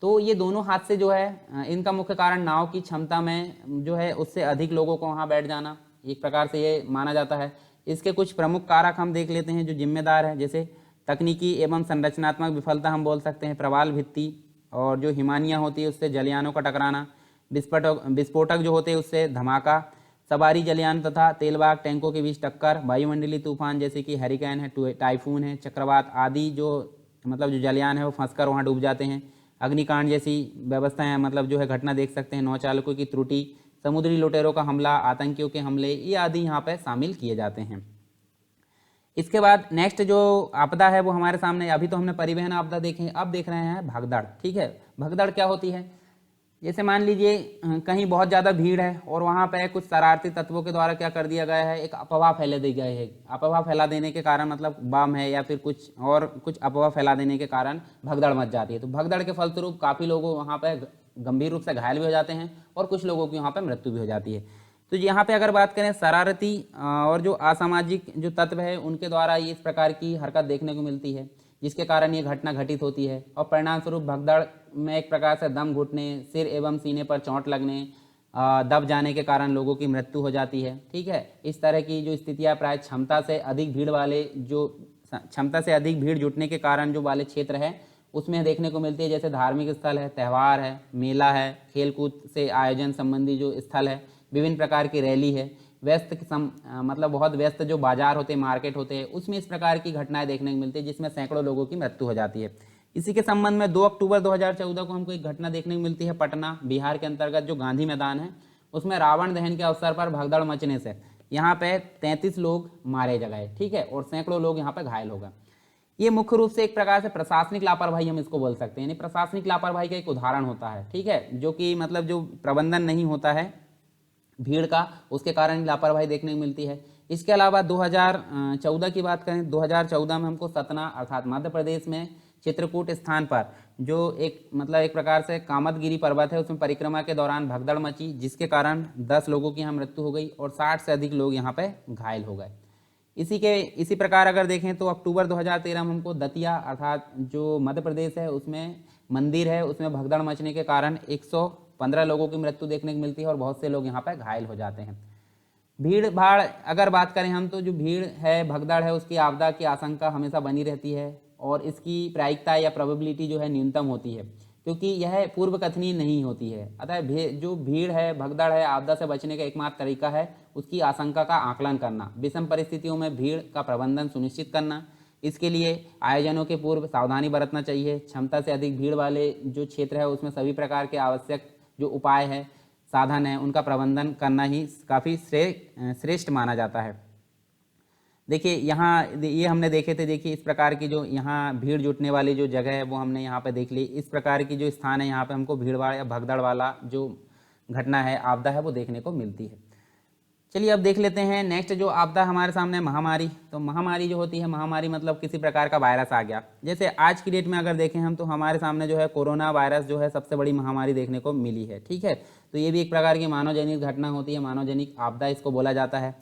तो ये दोनों हादसे जो है इनका मुख्य कारण नाव की क्षमता में जो है उससे अधिक लोगों को वहाँ बैठ जाना, एक प्रकार से ये माना जाता है। इसके कुछ प्रमुख कारक हम देख लेते हैं जो जिम्मेदार है, जैसे तकनीकी एवं संरचनात्मक विफलता हम बोल सकते हैं, प्रवाल भित्ति और जो हिमानियाँ होती है उससे जलयानों का टकराना, विस्फोटक जो होते हैं उससे धमाका, सवारी जलयान तथा तेलवाहक टैंकों के बीच टक्कर, वायुमंडलीय तूफान जैसे कि हैरिकेन है, टाइफून है, चक्रवात आदि जो मतलब जो जलयान है वो फंसकर वहाँ डूब जाते हैं। अग्निकांड जैसी व्यवस्थाएं मतलब जो है घटना देख सकते हैं, नौचालकों की त्रुटि, समुद्री लुटेरों का हमला, आतंकियों के हमले, ये आदि यहाँ पे शामिल किए जाते हैं। इसके बाद नेक्स्ट जो आपदा है वो हमारे सामने, अभी तो हमने परिवहन आपदा देखे, अब देख रहे हैं भगदड़। ठीक है, भगदड़ क्या होती है? जैसे मान लीजिए कहीं बहुत ज़्यादा भीड़ है और वहाँ पे कुछ शरारती तत्वों के द्वारा क्या कर दिया गया है, एक अफवाह फैला दी गई है। अफवाह फैला देने के कारण मतलब बम है या फिर कुछ अफवाह फैला देने के कारण भगदड़ मच जाती है। तो भगदड़ के फलस्वरूप काफ़ी लोग वहाँ पे गंभीर रूप से घायल भी हो जाते हैं और कुछ लोगों की वहाँ पर मृत्यु भी हो जाती है। तो यहाँ पे अगर बात करें शरारती और जो असामाजिक जो तत्व है उनके द्वारा इस प्रकार की हरकत देखने को मिलती है जिसके कारण ये घटना घटित होती है और परिणाम स्वरूप भगदड़ में एक प्रकार से दम घुटने, सिर एवं सीने पर चोट लगने, दब जाने के कारण लोगों की मृत्यु हो जाती है। ठीक है, इस तरह की जो स्थितियाँ प्राय क्षमता से अधिक भीड़ जुटने के कारण जो वाले क्षेत्र है उसमें देखने को मिलती है। जैसे धार्मिक स्थल है, त्यौहार है, मेला है, खेलकूद से आयोजन संबंधी जो स्थल है, विभिन्न प्रकार की रैली है, मतलब बहुत व्यस्त जो बाजार होते हैं, मार्केट होते हैं, उसमें इस प्रकार की घटनाएं देखने को मिलती है जिसमें सैकड़ों लोगों की मृत्यु हो जाती है। इसी के संबंध में 2 अक्टूबर 2014 को हमको एक घटना देखने को मिलती है पटना बिहार के अंतर्गत जो गांधी मैदान है उसमें रावण दहन के अवसर पर भगदड़ मचने से यहाँ पे 33 लोग मारे गए। ठीक है, और सैकड़ों लोग यहाँ पे घायल हो गए। ये मुख्य रूप से एक प्रकार से प्रशासनिक लापरवाही हम इसको बोल सकते हैं, यानी प्रशासनिक लापरवाही का एक उदाहरण होता है। ठीक है, जो कि मतलब जो प्रबंधन नहीं होता है भीड़ का, उसके कारण लापरवाही देखने को मिलती है। इसके अलावा 2014 की बात करें, 2014 में हमको सतना अर्थात मध्य प्रदेश में चित्रकूट स्थान पर जो एक प्रकार से कामतगिरी पर्वत है उसमें परिक्रमा के दौरान भगदड़ मची जिसके कारण 10 लोगों की यहाँ मृत्यु हो गई और 60 से अधिक लोग यहाँ पे घायल हो गए। इसी प्रकार अगर देखें तो अक्टूबर 2013 में हमको दतिया अर्थात जो मध्य प्रदेश है उसमें मंदिर है उसमें भगदड़ मचने के कारण 115 लोगों की मृत्यु देखने को मिलती है और बहुत से लोग यहाँ पर घायल हो जाते हैं। भीड़ भाड़ अगर बात करें हम तो जो भीड़ है, भगदड़ है, उसकी आपदा की आशंका हमेशा बनी रहती है और इसकी प्रायिकता या प्रोबेबिलिटी जो है न्यूनतम होती है क्योंकि यह पूर्व कथनीय नहीं होती है। अतः जो भीड़ है, भगदड़ है, आपदा से बचने का एकमात्र तरीका है उसकी आशंका का आकलन करना, विषम परिस्थितियों में भीड़ का प्रबंधन सुनिश्चित करना। इसके लिए आयोजनों के पूर्व सावधानी बरतना चाहिए। क्षमता से अधिक भीड़ वाले जो क्षेत्र है उसमें सभी प्रकार के आवश्यक जो उपाय है, साधन है, उनका प्रबंधन करना ही काफ़ी श्रेष्ठ माना जाता है। देखिए यहाँ ये हमने देखे थे, देखिए इस प्रकार की जो यहाँ भीड़ जुटने वाली जो जगह है वो हमने यहाँ पे देख ली। इस प्रकार की जो स्थान है यहाँ पे हमको भीड़ भाड़ या भगदड़ वाला जो घटना है, आपदा है, वो देखने को मिलती है। चलिए अब देख लेते हैं नेक्स्ट जो आपदा हमारे सामने महामारी। तो महामारी जो होती है, महामारी मतलब किसी प्रकार का वायरस आ गया। जैसे आज की डेट में अगर देखें हम तो हमारे सामने जो है कोरोना वायरस जो है सबसे बड़ी महामारी देखने को मिली है। ठीक है, तो ये भी एक प्रकार की मानवजनित घटना होती है, मानवजनित आपदा इसको बोला जाता है।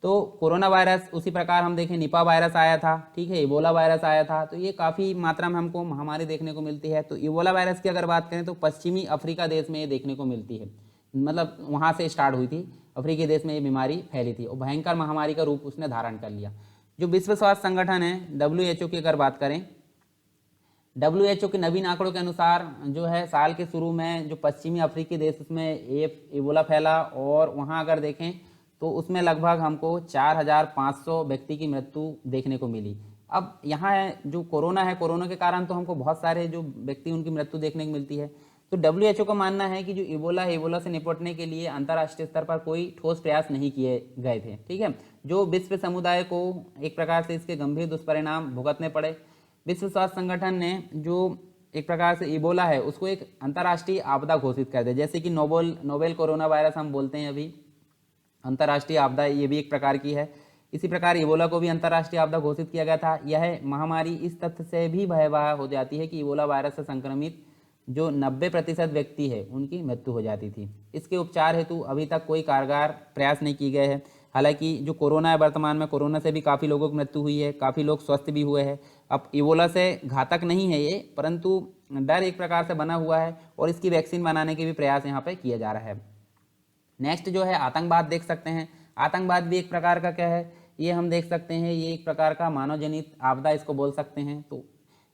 तो कोरोना वायरस, उसी प्रकार हम देखें निपा वायरस आया था, ठीक है, इबोला वायरस आया था, तो ये काफ़ी मात्रा में हमको महामारी देखने को मिलती है। तो इबोला वायरस की अगर बात करें तो पश्चिमी अफ्रीका देश में ये देखने को मिलती है, मतलब वहाँ से स्टार्ट हुई थी, अफ्रीकी देश में ये बीमारी फैली थी और भयंकर महामारी का रूप उसने धारण कर लिया। जो विश्व स्वास्थ्य संगठन है WHO की अगर बात करें, WHO के नवीन आंकड़ों के अनुसार जो है साल के शुरू में जो पश्चिमी अफ्रीकी देश उसमें इबोला फैला और वहाँ अगर देखें तो उसमें लगभग हमको 4500 व्यक्ति की मृत्यु देखने को मिली। अब यहाँ जो कोरोना है, कोरोना के कारण तो हमको बहुत सारे जो व्यक्ति उनकी मृत्यु देखने को मिलती है। तो WHO का मानना है कि जो इबोला से निपटने के लिए अंतर्राष्ट्रीय स्तर पर कोई ठोस प्रयास नहीं किए गए थे। ठीक है, जो विश्व समुदाय को एक प्रकार से इसके गंभीर दुष्परिणाम भुगतने पड़े। विश्व स्वास्थ्य संगठन ने जो एक प्रकार से इबोला है उसको एक अंतर्राष्ट्रीय आपदा घोषित कर दे, जैसे कि नोवेल कोरोना वायरस हम बोलते हैं अभी अंतर्राष्ट्रीय आपदा, ये भी एक प्रकार की है। इसी प्रकार इबोला को भी अंतर्राष्ट्रीय आपदा घोषित किया गया था। यह महामारी इस तथ्य से भी भयावह हो जाती है कि इबोला वायरस से संक्रमित जो 90% व्यक्ति है उनकी मृत्यु हो जाती थी। इसके उपचार हेतु अभी तक कोई कारगर प्रयास नहीं किए गए हैं। हालांकि जो कोरोना है, वर्तमान में कोरोना से भी काफ़ी लोगों की मृत्यु हुई है, काफ़ी लोग स्वस्थ भी हुए हैं। अब इबोला से घातक नहीं है ये, परंतु डर एक प्रकार से बना हुआ है और इसकी वैक्सीन बनाने के भी प्रयास यहाँ पे किया जा रहा है। नेक्स्ट जो है आतंकवाद देख सकते हैं। आतंकवाद भी एक प्रकार का क्या है, ये हम देख सकते हैं, ये एक प्रकार का मानव जनित आपदा इसको बोल सकते हैं। तो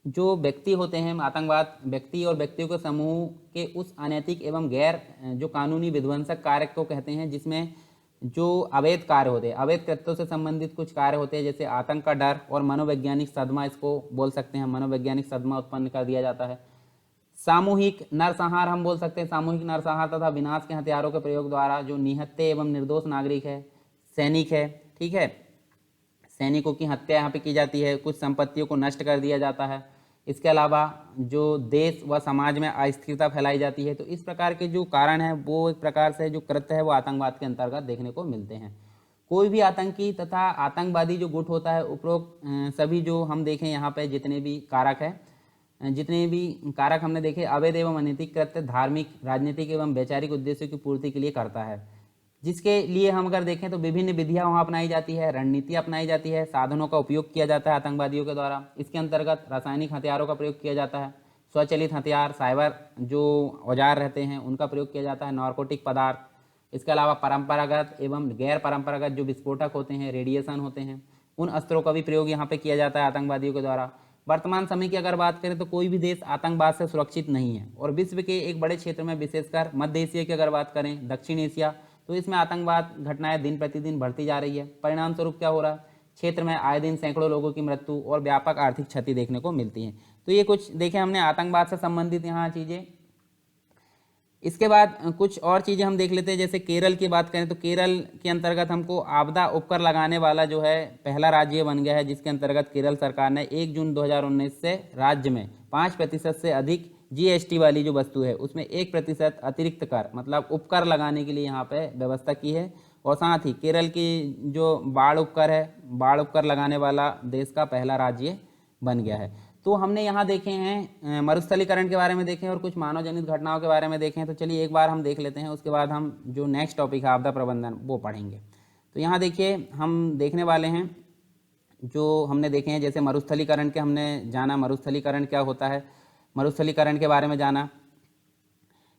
जो व्यक्ति होते हैं, आतंकवाद व्यक्ति और व्यक्तियों के समूह के उस अनैतिक एवं गैर जो कानूनी विध्वंसक कार्य को कहते हैं, जिसमें जो अवैध कार्य होते हैं, अवैध कृत्यों से संबंधित कुछ कार्य होते हैं, जैसे आतंक का डर और मनोवैज्ञानिक सदमा इसको बोल सकते हैं, मनोवैज्ञानिक सदमा उत्पन्न कर दिया जाता है। सामूहिक नरसंहार हम बोल सकते हैं, सामूहिक नरसंहार तथा विनाश के हथियारों के प्रयोग द्वारा जो निहत्थे एवं निर्दोष नागरिक है, सैनिक है, ठीक है, सैनिकों की हत्या यहाँ पे की जाती है, कुछ संपत्तियों को नष्ट कर दिया जाता है। इसके अलावा जो देश व समाज में अस्थिरता फैलाई जाती है। तो इस प्रकार के जो कारण है वो एक प्रकार से जो कृत्य है वो आतंकवाद के अंतर्गत देखने को मिलते हैं। कोई भी आतंकी तथा आतंकवादी जो गुट होता है, उपरोक्त सभी जो हम देखें यहाँ पे जितने भी कारक है, जितने भी कारक हमने देखे, अवैध एवं अनैतिक कृत्य धार्मिक, राजनीतिक एवं वैचारिक उद्देश्यों की पूर्ति के लिए करता है, जिसके लिए हम अगर देखें तो विभिन्न विधियां वहाँ अपनाई जाती है, रणनीति अपनाई जाती है, साधनों का उपयोग किया जाता है आतंकवादियों के द्वारा। इसके अंतर्गत रासायनिक हथियारों का प्रयोग किया जाता है, स्वचालित हथियार, साइबर जो औजार रहते हैं उनका प्रयोग किया जाता है, नारकोटिक पदार्थ। इसके अलावा परंपरागत एवं गैर परंपरागत जो विस्फोटक होते हैं, रेडिएशन होते हैं, उन अस्त्रों का भी प्रयोग यहाँ पे किया जाता है आतंकवादियों के द्वारा। वर्तमान समय की अगर बात करें तो कोई भी देश आतंकवाद से सुरक्षित नहीं है, और विश्व के एक बड़े क्षेत्र में, विशेषकर मध्य एशिया की अगर बात करें, दक्षिण एशिया, तो इसमें आतंकवाद घटनाएं दिन प्रतिदिन बढ़ती जा रही है। परिणाम स्वरूप क्या हो रहा है, क्षेत्र में आए दिन सैकड़ों लोगों की मृत्यु और व्यापक आर्थिक क्षति देखने को मिलती है। तो ये कुछ देखें हमने आतंकवाद से संबंधित यहाँ चीज़ें। इसके बाद कुछ और चीज़ें हम देख लेते हैं, जैसे केरल की बात करें तो केरल के अंतर्गत हमको आपदा उपकर लगाने वाला जो है पहला राज्य बन गया है, जिसके अंतर्गत केरल सरकार ने 1 जून 2019 से राज्य में 5% से अधिक GST वाली जो वस्तु है उसमें 1% अतिरिक्त कर, मतलब उपकर लगाने के लिए यहाँ पे व्यवस्था की है। और साथ ही केरल की जो बाढ़ उपकर है, बाढ़ उपकर लगाने वाला देश का पहला राज्य बन गया है। तो हमने यहाँ देखे हैं मरुस्थलीकरण के बारे में देखें और कुछ मानव जनित घटनाओं के बारे में देखें। तो चलिए एक बार हम देख लेते हैं, उसके बाद हम जो नेक्स्ट टॉपिक है आपदा प्रबंधन वो पढ़ेंगे। तो यहाँ देखिए हम देखने वाले हैं जो हमने देखे हैं, जैसे मरुस्थलीकरण के हमने जाना, मरुस्थलीकरण क्या होता है, मरुस्थलीकरण के बारे में जाना।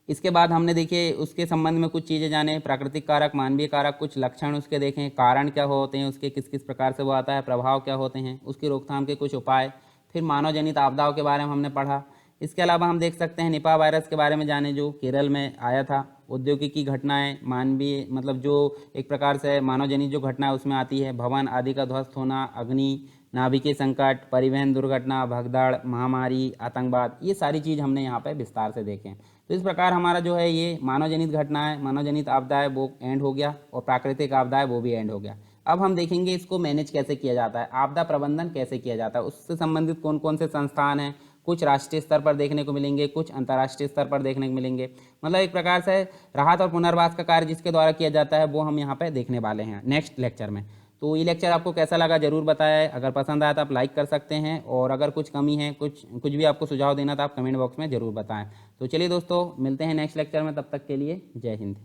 इसके बाद हमने देखिए उसके संबंध में कुछ चीज़ें जाने, प्राकृतिक कारक, मानवीय कारक, कुछ लक्षण उसके देखें, कारण क्या होते हैं उसके, किस किस प्रकार से वो आता है, प्रभाव क्या होते हैं, उसकी रोकथाम के कुछ उपाय, फिर मानव जनित आपदाओं के बारे में हमने पढ़ा। इसके अलावा हम देख सकते हैं निपा वायरस के बारे में जाने, जो केरल में आया था। औद्योगिकी घटनाएं, मानवीय मतलब जो एक प्रकार से मानव जनित जो घटना है उसमें आती है, भवन आदि का ध्वस्त होना, अग्नि, नाभिकीय संकट, परिवहन दुर्घटना, भगदड़, महामारी, आतंकवाद, ये सारी चीज़ हमने यहाँ पे विस्तार से देखें। तो इस प्रकार हमारा जो है ये मानव जनित घटना है, मानव जनित आपदा है वो एंड हो गया, और प्राकृतिक आपदा है वो भी एंड हो गया। अब हम देखेंगे इसको मैनेज कैसे किया जाता है, आपदा प्रबंधन कैसे किया जाता है, उससे संबंधित कौन कौन से संस्थान हैं। कुछ राष्ट्रीय स्तर पर देखने को मिलेंगे, कुछ अंतर्राष्ट्रीय स्तर पर देखने को मिलेंगे। मतलब एक प्रकार से राहत और पुनर्वास का कार्य जिसके द्वारा किया जाता है वो हम यहाँ पे देखने वाले हैं नेक्स्ट लेक्चर में। तो ये लेक्चर आपको कैसा लगा जरूर बताएं। अगर पसंद आया तो आप लाइक कर सकते हैं, और अगर कुछ कमी है, कुछ भी आपको सुझाव देना तो आप कमेंट बॉक्स में ज़रूर बताएं। तो चलिए दोस्तों, मिलते हैं नेक्स्ट लेक्चर में, तब तक के लिए जय हिंद।